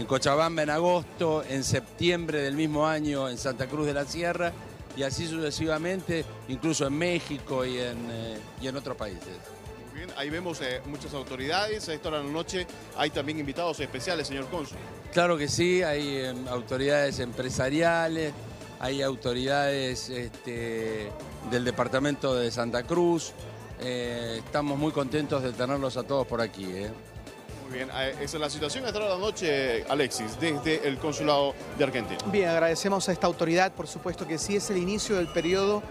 Cochabamba en agosto, en septiembre del mismo año en Santa Cruz de la Sierra y así sucesivamente, incluso en México y en otros países. Muy bien, ahí vemos muchas autoridades. A esta hora de la noche hay también invitados especiales, señor cónsul. Claro que sí, hay autoridades empresariales, hay autoridades del departamento de Santa Cruz. Estamos muy contentos de tenerlos a todos por aquí. Muy bien, esa es la situación hasta la noche, Alexis, desde el consulado de Argentina. Bien, agradecemos a esta autoridad, por supuesto que sí, es el inicio del periodo,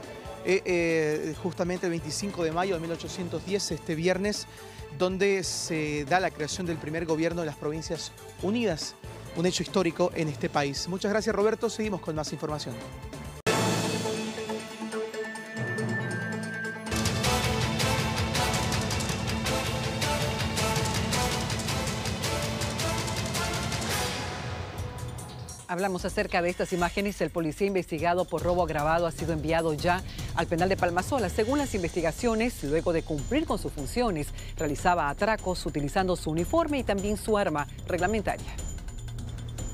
justamente el 25 de mayo de 1810, este viernes, donde se da la creación del primer gobierno de las Provincias Unidas, un hecho histórico en este país. Muchas gracias, Roberto, seguimos con más información. Hablamos acerca de estas imágenes. El policía investigado por robo agravado ha sido enviado ya al penal de Palmasola. Según las investigaciones, luego de cumplir con sus funciones, realizaba atracos utilizando su uniforme y también su arma reglamentaria.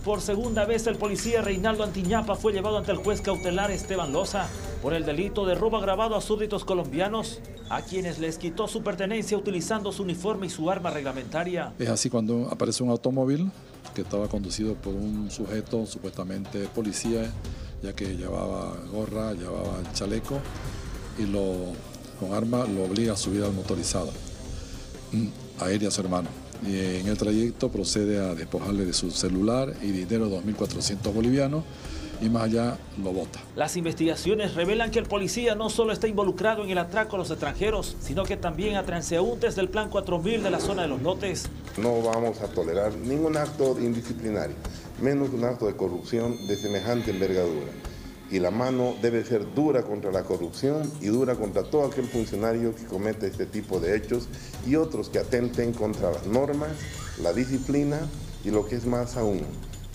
Por segunda vez, el policía Reinaldo Antiñapa fue llevado ante el juez cautelar Esteban Loza por el delito de robo agravado a súbditos colombianos, a quienes les quitó su pertenencia utilizando su uniforme y su arma reglamentaria. Es así cuando aparece un automóvil que estaba conducido por un sujeto supuestamente policía, ya que llevaba gorra, llevaba chaleco y con arma lo obliga a subir al motorizado, a él y a su hermano. Y en el trayecto procede a despojarle de su celular y dinero 2.400 bolivianos, y más allá lo bota. Las investigaciones revelan que el policía no solo está involucrado en el atraco a los extranjeros, sino que también a transeúntes del Plan 4000 de la zona de Los Lotes. No vamos a tolerar ningún acto indisciplinario, menos un acto de corrupción de semejante envergadura. Y la mano debe ser dura contra la corrupción y dura contra todo aquel funcionario que comete este tipo de hechos y otros que atenten contra las normas, la disciplina y lo que es más aún,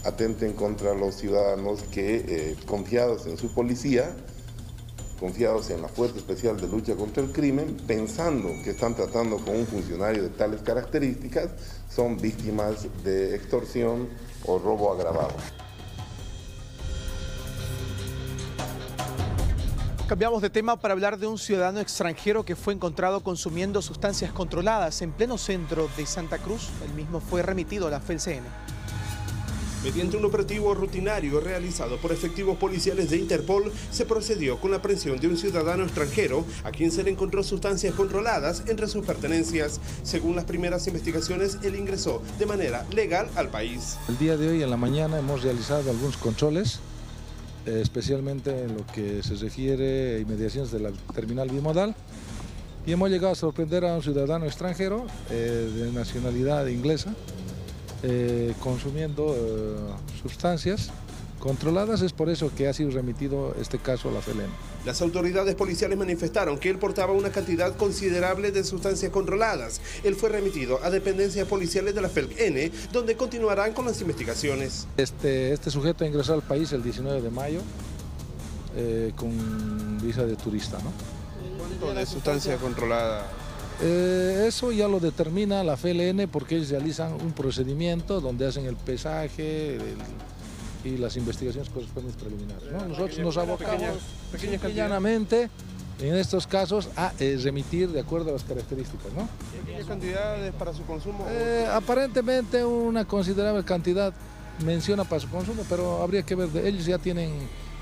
atenten contra los ciudadanos que, confiados en su policía, confiados en la Fuerza Especial de Lucha contra el Crimen, pensando que están tratando con un funcionario de tales características, son víctimas de extorsión o robo agravado. Cambiamos de tema para hablar de un ciudadano extranjero que fue encontrado consumiendo sustancias controladas en pleno centro de Santa Cruz. El mismo fue remitido a la FELCN. Mediante un operativo rutinario realizado por efectivos policiales de Interpol, se procedió con la aprehensión de un ciudadano extranjero a quien se le encontró sustancias controladas entre sus pertenencias. Según las primeras investigaciones, él ingresó de manera legal al país. El día de hoy, en la mañana, hemos realizado algunos controles, especialmente en lo que se refiere a inmediaciones de la terminal bimodal, y hemos llegado a sorprender a un ciudadano extranjero de nacionalidad inglesa consumiendo sustancias controladas. Es por eso que ha sido remitido este caso a la FELCN. Las autoridades policiales manifestaron que él portaba una cantidad considerable de sustancias controladas. Él fue remitido a dependencias policiales de la FELCN, donde continuarán con las investigaciones. Este sujeto ingresó al país el 19 de mayo con visa de turista, ¿no? ¿Cuánto de sustancia controlada? Eso ya lo determina la FELCN, porque ellos realizan un procedimiento donde hacen el pesaje y las investigaciones correspondientes preliminares, ¿no? Nosotros nos abocamos llanamente en estos casos a remitir de acuerdo a las características, ¿no? ¿Qué cantidades para su consumo? Aparentemente una considerable cantidad menciona para su consumo, pero habría que ver, ellos ya tienen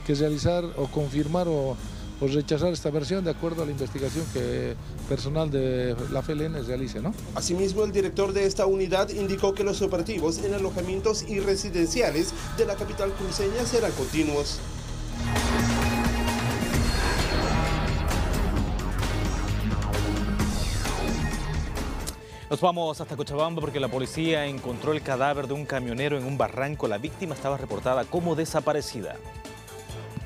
que realizar o confirmar o rechazar esta versión de acuerdo a la investigación que personal de la FELCN realice, ¿no? Asimismo, el director de esta unidad indicó que los operativos en alojamientos y residenciales de la capital cruceña serán continuos. Nos vamos hasta Cochabamba porque la policía encontró el cadáver de un camionero en un barranco. La víctima estaba reportada como desaparecida.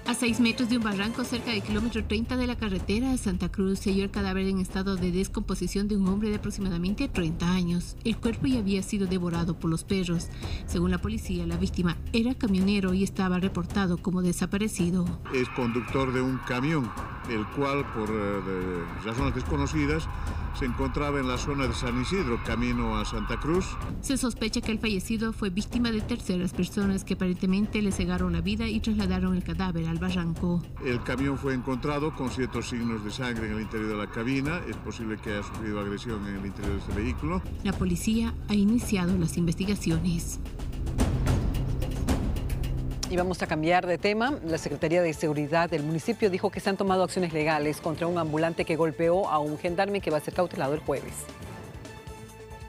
A 6 metros de un barranco cerca del kilómetro 30 de la carretera de Santa Cruz se halló el cadáver en estado de descomposición de un hombre de aproximadamente 30 años. El cuerpo ya había sido devorado por los perros. Según la policía, la víctima era camionero y estaba reportado como desaparecido. Es conductor de un camión, el cual por razones desconocidas se encontraba en la zona de San Isidro, camino a Santa Cruz. Se sospecha que el fallecido fue víctima de terceras personas que aparentemente le cegaron la vida y trasladaron el cadáver al barranco. El camión fue encontrado con ciertos signos de sangre en el interior de la cabina. Es posible que haya sufrido agresión en el interior de este vehículo. La policía ha iniciado las investigaciones. Y vamos a cambiar de tema. La Secretaría de Seguridad del municipio dijo que se han tomado acciones legales contra un ambulante que golpeó a un gendarme que va a ser cautelado el jueves.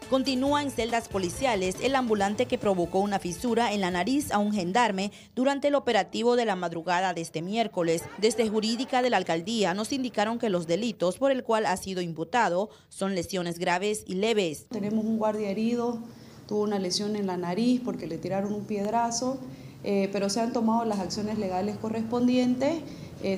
Continúa en celdas policiales el ambulante que provocó una fisura en la nariz a un gendarme durante el operativo de la madrugada de este miércoles. Desde Jurídica de la Alcaldía nos indicaron que los delitos por el cual ha sido imputado son lesiones graves y leves. Tenemos un guardia herido, tuvo una lesión en la nariz porque le tiraron un piedrazo. Pero se han tomado las acciones legales correspondientes,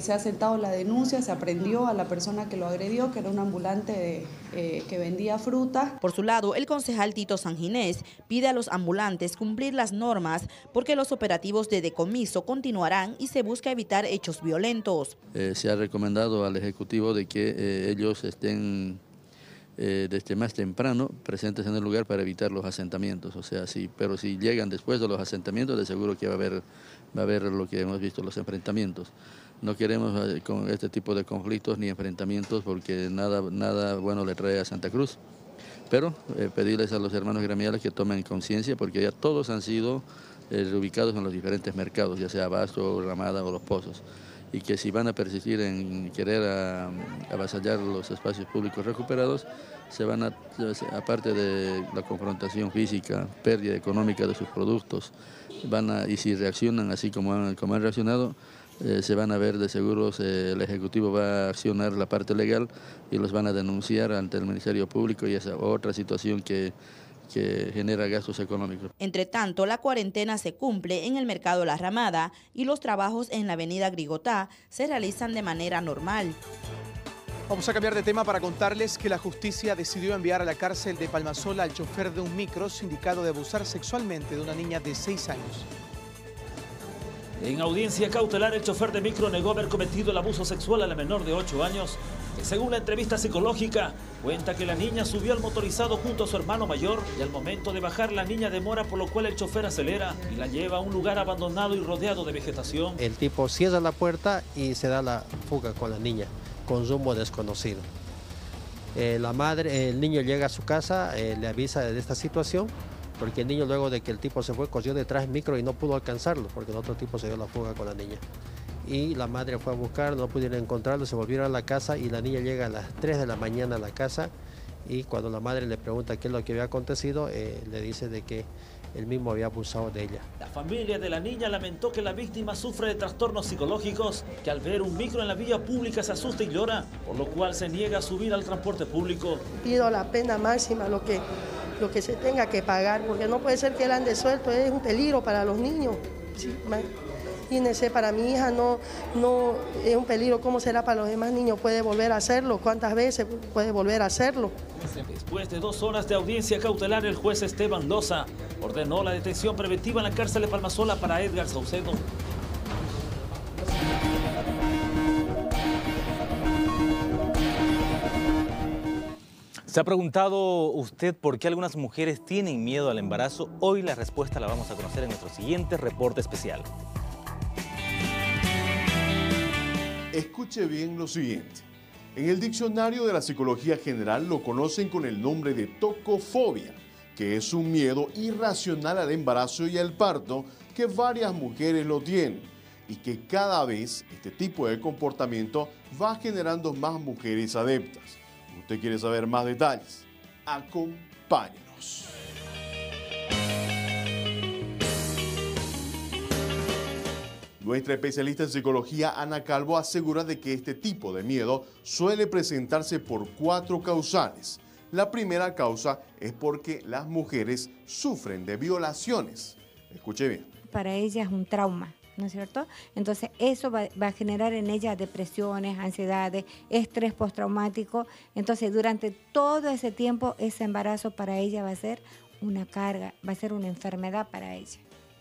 se ha aceptado la denuncia, se aprendió a la persona que lo agredió, que era un ambulante que vendía fruta. Por su lado, el concejal Tito Sanginés pide a los ambulantes cumplir las normas porque los operativos de decomiso continuarán y se busca evitar hechos violentos. Se ha recomendado al Ejecutivo de que ellos estén desde más temprano presentes en el lugar para evitar los asentamientos, o sea, sí, pero si llegan después de los asentamientos, de seguro que va a haber lo que hemos visto, los enfrentamientos. No queremos con este tipo de conflictos ni enfrentamientos porque nada bueno le trae a Santa Cruz, pero pedirles a los hermanos gremiales que tomen conciencia porque ya todos han sido reubicados en los diferentes mercados, ya sea Abasto, Ramada o Los Pozos. y que si van a persistir en querer avasallar los espacios públicos recuperados, aparte de la confrontación física, pérdida económica de sus productos, y si reaccionan así como han reaccionado, se van a ver de seguros, el Ejecutivo va a accionar la parte legal y los van a denunciar ante el Ministerio Público, y esa otra situación que genera gastos económicos. Entre tanto, la cuarentena se cumple en el mercado La Ramada y los trabajos en la avenida Grigotá se realizan de manera normal. Vamos a cambiar de tema para contarles que la justicia decidió enviar a la cárcel de Palmasola al chofer de un micro sindicado de abusar sexualmente de una niña de 6 años. En audiencia cautelar, el chofer de micro negó haber cometido el abuso sexual a la menor de 8 años, que según la entrevista psicológica, cuenta que la niña subió al motorizado junto a su hermano mayor y al momento de bajar la niña demora, por lo cual el chofer acelera y la lleva a un lugar abandonado y rodeado de vegetación. El tipo cierra la puerta y se da la fuga con la niña, con rumbo desconocido. El niño llega a su casa, le avisa de esta situación, porque el niño, luego de que el tipo se fue, corrió detrás del micro y no pudo alcanzarlo, porque el otro tipo se dio la fuga con la niña. Y la madre fue a buscar, no pudieron encontrarlo, se volvieron a la casa y la niña llega a las 3 de la mañana a la casa, y cuando la madre le pregunta qué es lo que había acontecido, le dice de que él mismo había abusado de ella. La familia de la niña lamentó que la víctima sufre de trastornos psicológicos, que al ver un micro en la vía pública se asusta y llora, por lo cual se niega a subir al transporte público. Pido la pena máxima, lo que se tenga que pagar, porque no puede ser que él ande suelto, es un peligro para los niños. Sí, imagínense, para mi hija no es un peligro. ¿Cómo será para los demás niños? ¿Puede volver a hacerlo? ¿Cuántas veces puede volver a hacerlo? Después de 2 horas de audiencia cautelar, el juez Esteban Loza ordenó la detención preventiva en la cárcel de Palmasola para Edgar Saucedo. ¿Se ha preguntado usted por qué algunas mujeres tienen miedo al embarazo? Hoy la respuesta la vamos a conocer en nuestro siguiente reporte especial. Escuche bien lo siguiente. En el diccionario de la psicología general lo conocen con el nombre de tocofobia, que es un miedo irracional al embarazo y al parto que varias mujeres lo tienen, y que cada vez este tipo de comportamiento va generando más mujeres adeptas. ¿Usted quiere saber más detalles? Acompáñenos. Nuestra especialista en psicología, Ana Calvo, asegura de que este tipo de miedo suele presentarse por 4 causales. La primera causa es porque las mujeres sufren de violaciones. Escuche bien. Para ella es un trauma, ¿no es cierto? Entonces eso va a generar en ella depresiones, ansiedades, estrés postraumático. Entonces durante todo ese tiempo ese embarazo para ella va a ser una carga, va a ser una enfermedad para ella.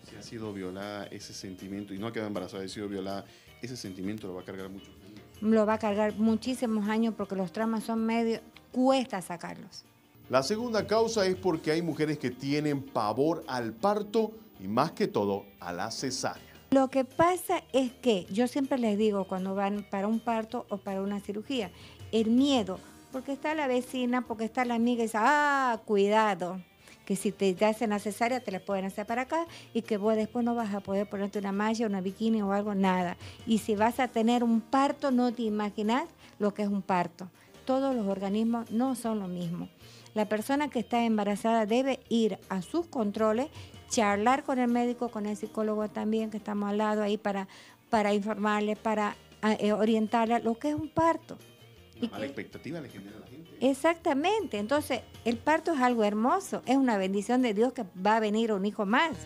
Si ha sido violada, ese sentimiento, y no ha quedado embarazada, ha sido violada, ese sentimiento lo va a cargar muchos años. Lo va a cargar muchísimos años porque los traumas son medio, cuesta sacarlos. La segunda causa es porque hay mujeres que tienen pavor al parto y más que todo a la cesárea. Lo que pasa es que yo siempre les digo cuando van para un parto o para una cirugía, el miedo, porque está la vecina, porque está la amiga y dice, cuidado, que si te hacen la cesárea te la pueden hacer para acá y que vos después no vas a poder ponerte una malla, una bikini o algo, nada. Y si vas a tener un parto, no te imaginas lo que es un parto. Todos los organismos no son lo mismo. La persona que está embarazada debe ir a sus controles, charlar con el médico, con el psicólogo también, que estamos al lado ahí para informarle, para orientarle lo que es un parto. Una mala expectativa le genera a la gente. Exactamente, entonces el parto es algo hermoso, es una bendición de Dios que va a venir un hijo más.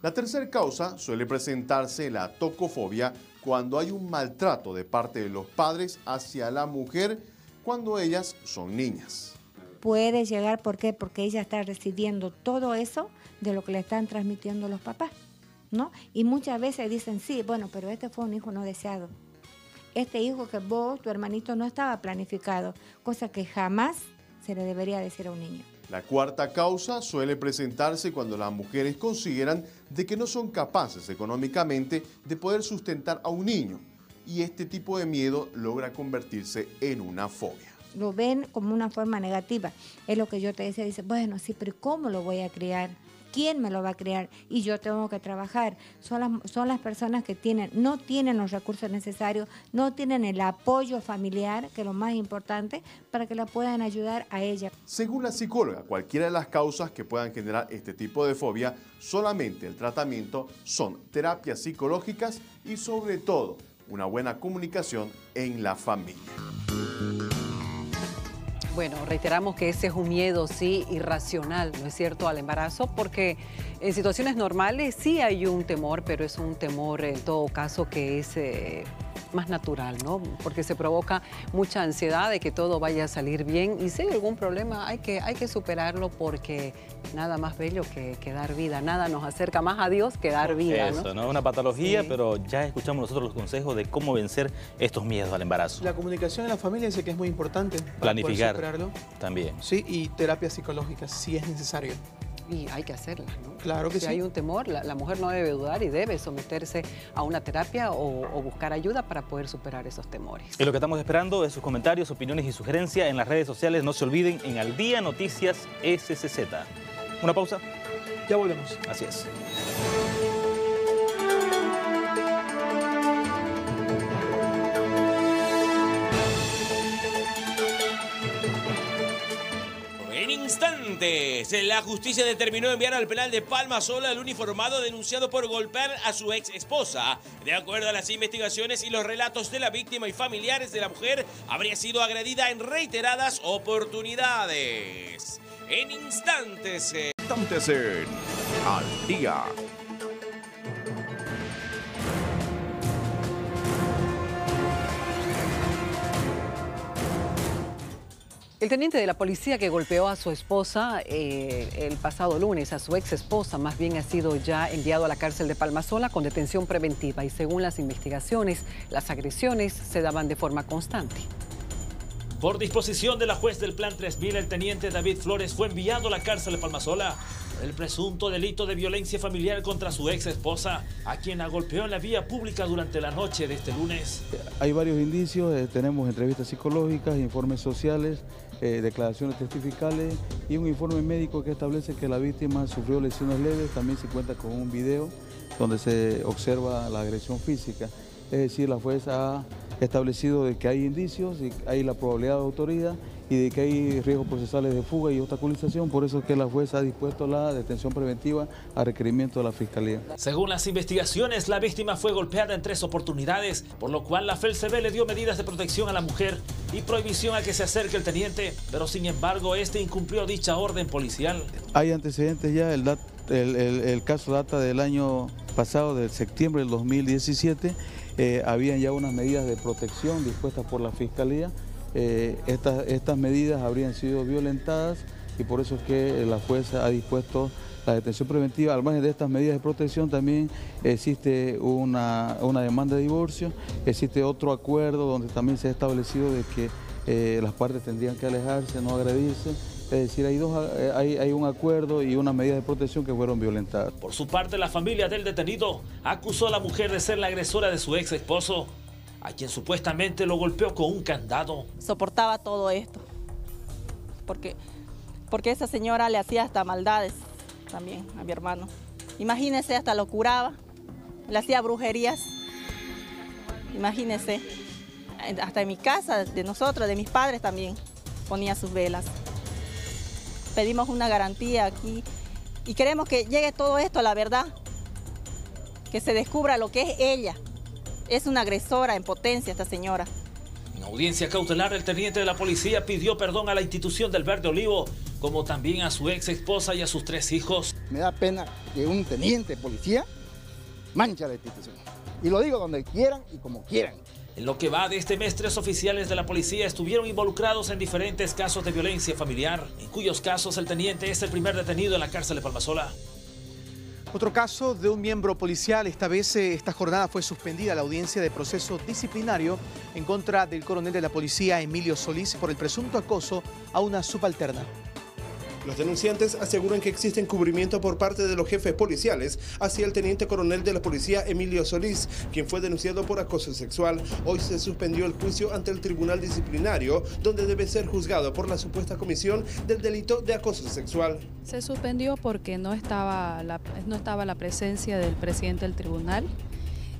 La tercera causa suele presentarse la tocofobia cuando hay un maltrato de parte de los padres hacia la mujer cuando ellas son niñas. Puede llegar, ¿por qué? Porque ella está recibiendo todo eso de lo que le están transmitiendo los papás, ¿no? Y muchas veces dicen, sí, bueno, pero este fue un hijo no deseado. Este hijo que vos, tu hermanito, no estaba planificado, cosa que jamás se le debería decir a un niño. La cuarta causa suele presentarse cuando las mujeres consideran de que no son capaces económicamente de poder sustentar a un niño, y este tipo de miedo logra convertirse en una fobia. Lo ven como una forma negativa. Es lo que yo te decía, dice, bueno, sí, pero ¿cómo lo voy a criar? ¿quién me lo va a criar? Y yo tengo que trabajar. Son las personas que no tienen los recursos necesarios, no tienen el apoyo familiar, que es lo más importante, para que la puedan ayudar a ella. Según la psicóloga, cualquiera de las causas que puedan generar este tipo de fobia, solamente el tratamiento son terapias psicológicas y sobre todo una buena comunicación en la familia. Bueno, reiteramos que ese es un miedo, sí, irracional, ¿no es cierto?, al embarazo, porque en situaciones normales sí hay un temor, pero es un temor en todo caso que es más natural, ¿no? Porque se provoca mucha ansiedad de que todo vaya a salir bien y si hay algún problema hay que superarlo porque nada más bello que dar vida, nada nos acerca más a Dios que dar vida, ¿no? Eso, ¿no? Una patología, sí, pero ya escuchamos nosotros los consejos de cómo vencer estos miedos al embarazo. La comunicación en la familia dice que es muy importante. Planificar para superarlo. También. Sí, y terapias psicológicas, si es necesario. Y hay que hacerlas, ¿no? Claro que sí. Si hay un temor, la mujer no debe dudar y debe someterse a una terapia o buscar ayuda para poder superar esos temores. Y lo que estamos esperando es sus comentarios, opiniones y sugerencias en las redes sociales. No se olviden, en Al Día Noticias SCZ. ¿Una pausa? Ya volvemos. Así es. En instantes, la justicia determinó enviar al penal de Palmasola al uniformado denunciado por golpear a su ex esposa. De acuerdo a las investigaciones y los relatos de la víctima y familiares de la mujer, habría sido agredida en reiteradas oportunidades. En instantes en Al Día. El teniente de la policía que golpeó a su esposa el pasado lunes, a su ex esposa, más bien ha sido ya enviado a la cárcel de Palmasola con detención preventiva y según las investigaciones, las agresiones se daban de forma constante. Por disposición de la juez del Plan 3000, el teniente David Flores fue enviado a la cárcel de Palmasola por el presunto delito de violencia familiar contra su ex esposa, a quien golpeó en la vía pública durante la noche de este lunes. Hay varios indicios, tenemos entrevistas psicológicas, informes sociales, declaraciones testificales y un informe médico que establece que la víctima sufrió lesiones leves. También se cuenta con un video donde se observa la agresión física. Es decir, la juez ha establecido de que hay indicios, y hay la probabilidad de autoría y de que hay riesgos procesales de fuga y obstaculización. Por eso es que la juez ha dispuesto la detención preventiva a requerimiento de la Fiscalía. Según las investigaciones, la víctima fue golpeada en 3 oportunidades, por lo cual la FELCB le dio medidas de protección a la mujer y prohibición a que se acerque el teniente, pero sin embargo este incumplió dicha orden policial. Hay antecedentes ya, el caso data del año pasado, de septiembre del 2017, habían ya unas medidas de protección dispuestas por la Fiscalía. Estas medidas habrían sido violentadas y por eso es que la juez ha dispuesto la detención preventiva. Al margen de estas medidas de protección también existe una demanda de divorcio, existe otro acuerdo donde también se ha establecido de que las partes tendrían que alejarse, no agredirse. Es decir, hay un acuerdo y unas medidas de protección que fueron violentadas. Por su parte, la familia del detenido acusó a la mujer de ser la agresora de su ex esposo, a quien supuestamente lo golpeó con un candado. Soportaba todo esto, porque esa señora le hacía hasta maldades también a mi hermano. Imagínese, hasta lo curaba, le hacía brujerías. Imagínese, hasta en mi casa, de nosotros, de mis padres también, ponía sus velas. Pedimos una garantía aquí y queremos que llegue todo esto a la verdad, que se descubra lo que es ella. Es una agresora en potencia esta señora. En audiencia cautelar, el teniente de la policía pidió perdón a la institución del Verde Olivo, como también a su ex esposa y a sus 3 hijos. Me da pena que un teniente de policía manche a la institución. Y lo digo donde quieran y como quieran. En lo que va de este mes, 3 oficiales de la policía estuvieron involucrados en diferentes casos de violencia familiar, en cuyos casos el teniente es el primer detenido en la cárcel de Palmasola. Otro caso de un miembro policial, esta vez esta jornada fue suspendida la audiencia de proceso disciplinario en contra del coronel de la policía Emilio Solís por el presunto acoso a una subalterna. Los denunciantes aseguran que existe encubrimiento por parte de los jefes policiales hacia el teniente coronel de la policía Emilio Solís, quien fue denunciado por acoso sexual. Hoy se suspendió el juicio ante el tribunal disciplinario, donde debe ser juzgado por la supuesta comisión del delito de acoso sexual. Se suspendió porque no estaba la presencia del presidente del tribunal,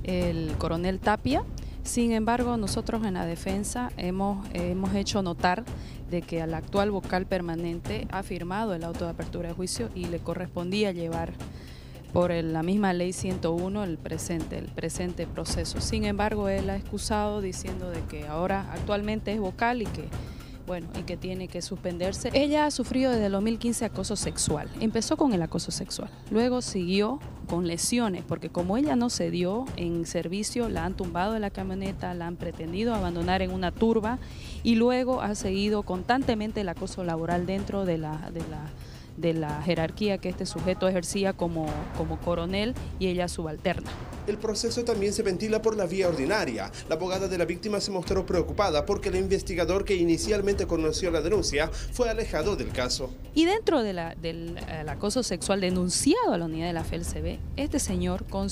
el coronel Tapia. Sin embargo, nosotros en la defensa hemos hecho notar de que al actual vocal permanente ha firmado el auto de apertura de juicio y le correspondía llevar por la misma ley 101 el presente proceso. Sin embargo, él ha excusado diciendo de que ahora actualmente es vocal y que tiene que suspenderse. Ella ha sufrido desde el 2015 acoso sexual. Empezó con el acoso sexual, luego siguió con lesiones, porque como ella no se dio en servicio, la han tumbado de la camioneta, la han pretendido abandonar en una turba y luego ha seguido constantemente el acoso laboral dentro de la jerarquía que este sujeto ejercía como coronel y ella subalterna. El proceso también se ventila por la vía ordinaria. La abogada de la víctima se mostró preocupada porque el investigador que inicialmente conoció la denuncia fue alejado del caso. Y dentro del acoso sexual denunciado a la unidad de la FELCB, este señor con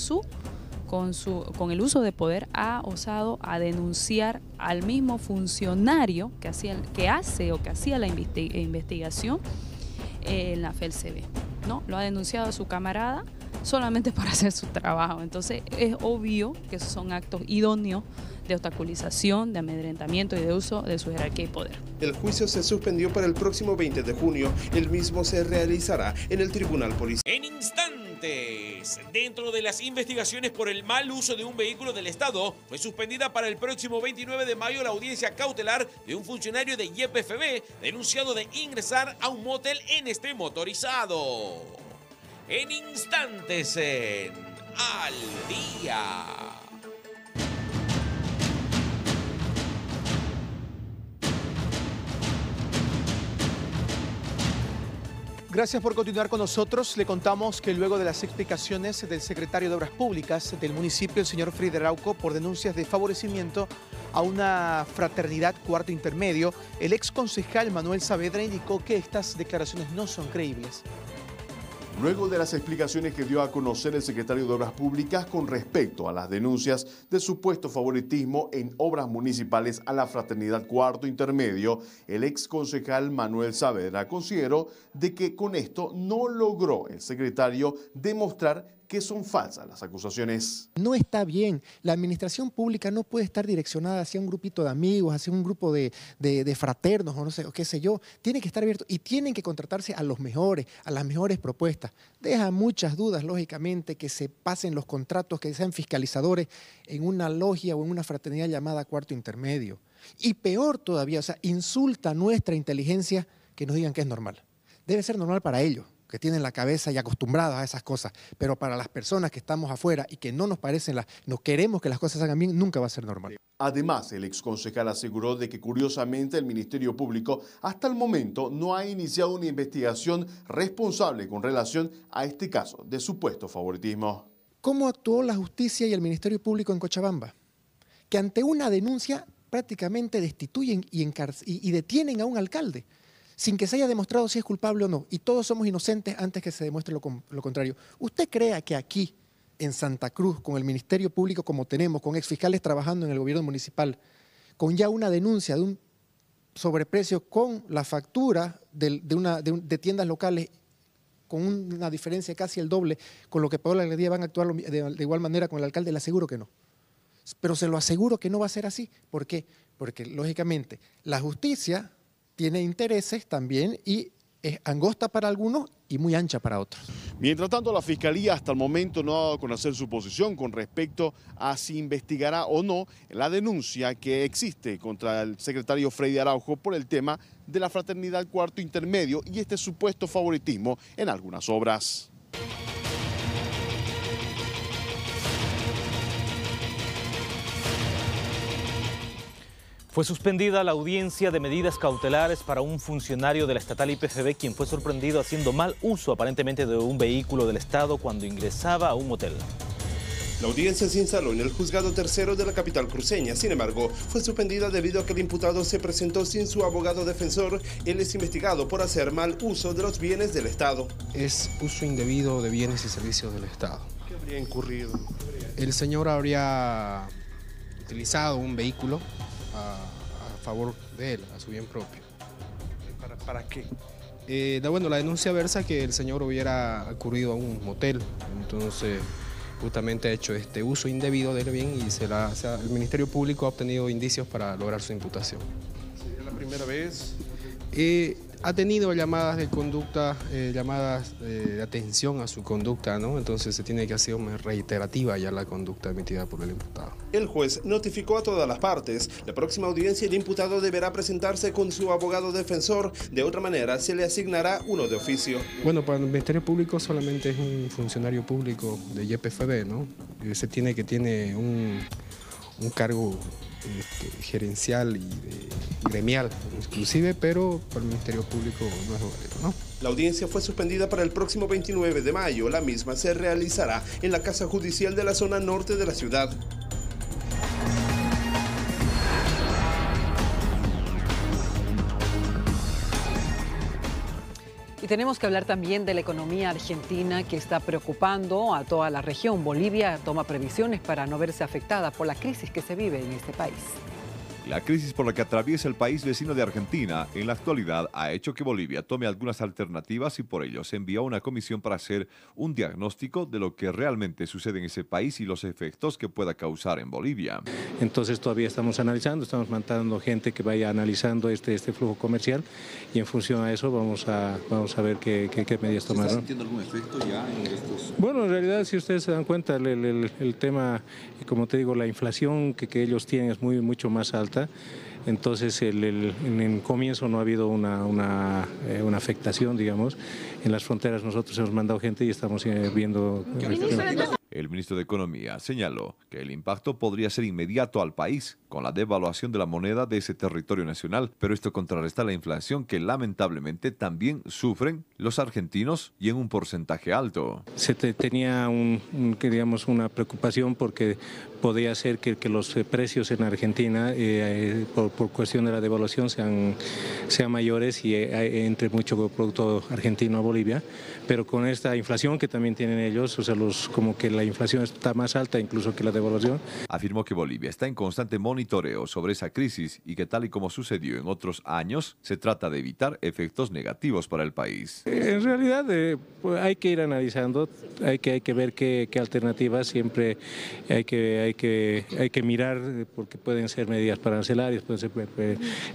el uso de poder ha osado a denunciar al mismo funcionario que hacía la investigación en la FELCB, ¿no? Lo ha denunciado a su camarada solamente para hacer su trabajo. Entonces es obvio que esos son actos idóneos de obstaculización, de amedrentamiento y de uso de su jerarquía y poder. El juicio se suspendió para el próximo 20 de junio. El mismo se realizará en el Tribunal Policial. En instantes, dentro de las investigaciones por el mal uso de un vehículo del Estado, fue suspendida para el próximo 29 de mayo la audiencia cautelar de un funcionario de YPFB denunciado de ingresar a un motel en este motorizado. En instantes en Al Día. Gracias por continuar con nosotros. Le contamos que luego de las explicaciones del secretario de Obras Públicas del municipio, el señor Frei Araujo, por denuncias de favorecimiento a una fraternidad cuarto intermedio, el ex concejal Manuel Saavedra indicó que estas declaraciones no son creíbles. Luego de las explicaciones que dio a conocer el secretario de Obras Públicas con respecto a las denuncias de supuesto favoritismo en obras municipales a la fraternidad cuarto intermedio, el ex concejal Manuel Saavedra consideró de que con esto no logró el secretario demostrar que son falsas las acusaciones. No está bien. La administración pública no puede estar direccionada hacia un grupito de amigos, hacia un grupo de fraternos o no sé, o qué sé yo. Tiene que estar abierto y tienen que contratarse a los mejores, a las mejores propuestas. Deja muchas dudas, lógicamente, que se pasen los contratos, que sean fiscalizadores en una logia o en una fraternidad llamada cuarto intermedio. Y peor todavía, o sea, insulta nuestra inteligencia que nos digan que es normal. Debe ser normal para ellos, que tienen la cabeza y acostumbrados a esas cosas, pero para las personas que estamos afuera y que no nos parecen, no queremos que las cosas hagan bien, nunca va a ser normal. Además, el exconcejal aseguró de que curiosamente el Ministerio Público hasta el momento no ha iniciado una investigación responsable con relación a este caso de supuesto favoritismo. ¿Cómo actuó la justicia y el Ministerio Público en Cochabamba? Que ante una denuncia prácticamente destituyen y detienen a un alcalde, sin que se haya demostrado si es culpable o no, y todos somos inocentes antes que se demuestre lo contrario. ¿Usted cree que aquí, en Santa Cruz, con el Ministerio Público como tenemos, con exfiscales trabajando en el gobierno municipal, con ya una denuncia de un sobreprecio con la factura de tiendas locales, con una diferencia casi el doble, con lo que pagó la alcaldía, van a actuar de igual manera con el alcalde? Le aseguro que no. Pero se lo aseguro que no va a ser así. ¿Por qué? Porque, lógicamente, la justicia tiene intereses también y es angosta para algunos y muy ancha para otros. Mientras tanto, la Fiscalía hasta el momento no ha dado a conocer su posición con respecto a si investigará o no la denuncia que existe contra el secretario Frei Araujo por el tema de la fraternidad cuarto intermedio y este supuesto favoritismo en algunas obras. Fue suspendida la audiencia de medidas cautelares para un funcionario de la estatal YPFB quien fue sorprendido haciendo mal uso aparentemente de un vehículo del Estado cuando ingresaba a un motel. La audiencia se instaló en el juzgado tercero de la capital cruceña. Sin embargo, fue suspendida debido a que el imputado se presentó sin su abogado defensor. Él es investigado por hacer mal uso de los bienes del Estado. Es uso indebido de bienes y servicios del Estado. ¿Qué habría incurrido? El señor habría utilizado un vehículo a favor de él, a su bien propio. ¿Para qué? Bueno, la denuncia versa que el señor hubiera acudido a un motel, entonces justamente ha hecho este uso indebido del bien y el Ministerio Público ha obtenido indicios para lograr su imputación. ¿Sería la primera vez? Ha tenido llamadas de conducta, llamadas de atención a su conducta, ¿no? Entonces se tiene que hacer una reiterativa ya la conducta emitida por el imputado. El juez notificó a todas las partes. La próxima audiencia el imputado deberá presentarse con su abogado defensor. De otra manera se le asignará uno de oficio. Bueno, para el Ministerio Público solamente es un funcionario público de YPFB, ¿no? Tiene un cargo gerencial y gremial inclusive, pero para el Ministerio Público no es válido, ¿no? La audiencia fue suspendida para el próximo 29 de mayo. La misma se realizará en la Casa Judicial de la zona norte de la ciudad. Y tenemos que hablar también de la economía argentina que está preocupando a toda la región. Bolivia toma previsiones para no verse afectada por la crisis que se vive en este país. La crisis por la que atraviesa el país vecino de Argentina en la actualidad ha hecho que Bolivia tome algunas alternativas y por ello se envió una comisión para hacer un diagnóstico de lo que realmente sucede en ese país y los efectos que pueda causar en Bolivia. Entonces todavía estamos analizando, estamos mandando gente que vaya analizando este flujo comercial y en función a eso vamos a ver qué medidas tomar. ¿Está sintiendo algún efecto ya en estos? Bueno, en realidad si ustedes se dan cuenta el tema, como te digo, la inflación que ellos tienen es mucho más alta. Entonces en el comienzo no ha habido una afectación, digamos. En las fronteras nosotros hemos mandado gente y estamos viendo... El ministro de Economía señaló que el impacto podría ser inmediato al país con la devaluación de la moneda de ese territorio nacional, pero esto contrarresta la inflación que lamentablemente también sufren los argentinos y en un porcentaje alto. Se tenía una preocupación porque podía ser que los precios en Argentina por cuestión de la devaluación sean mayores y entre mucho producto argentino a Bolivia, pero con esta inflación que también tienen ellos, o sea, como que la inflación está más alta incluso que la devaluación. Afirmó que Bolivia está en constante monitoreo sobre esa crisis y que tal y como sucedió en otros años, se trata de evitar efectos negativos para el país. En realidad pues hay que ir analizando, hay que ver qué alternativas, siempre hay que mirar porque pueden ser medidas arancelarias, pueden ser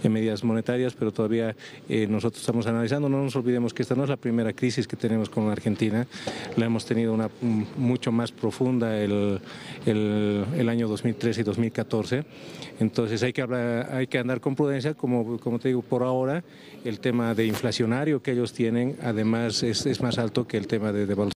medidas monetarias, pero todavía nosotros estamos analizando. No nos olvidemos que esta no es la primera crisis que tenemos con Argentina, la hemos tenido mucho más profunda el año 2013 y 2014, entonces hay que andar con prudencia, como te digo, por ahora el tema de inflacionario que ellos tienen además es más alto que el tema de devaluación.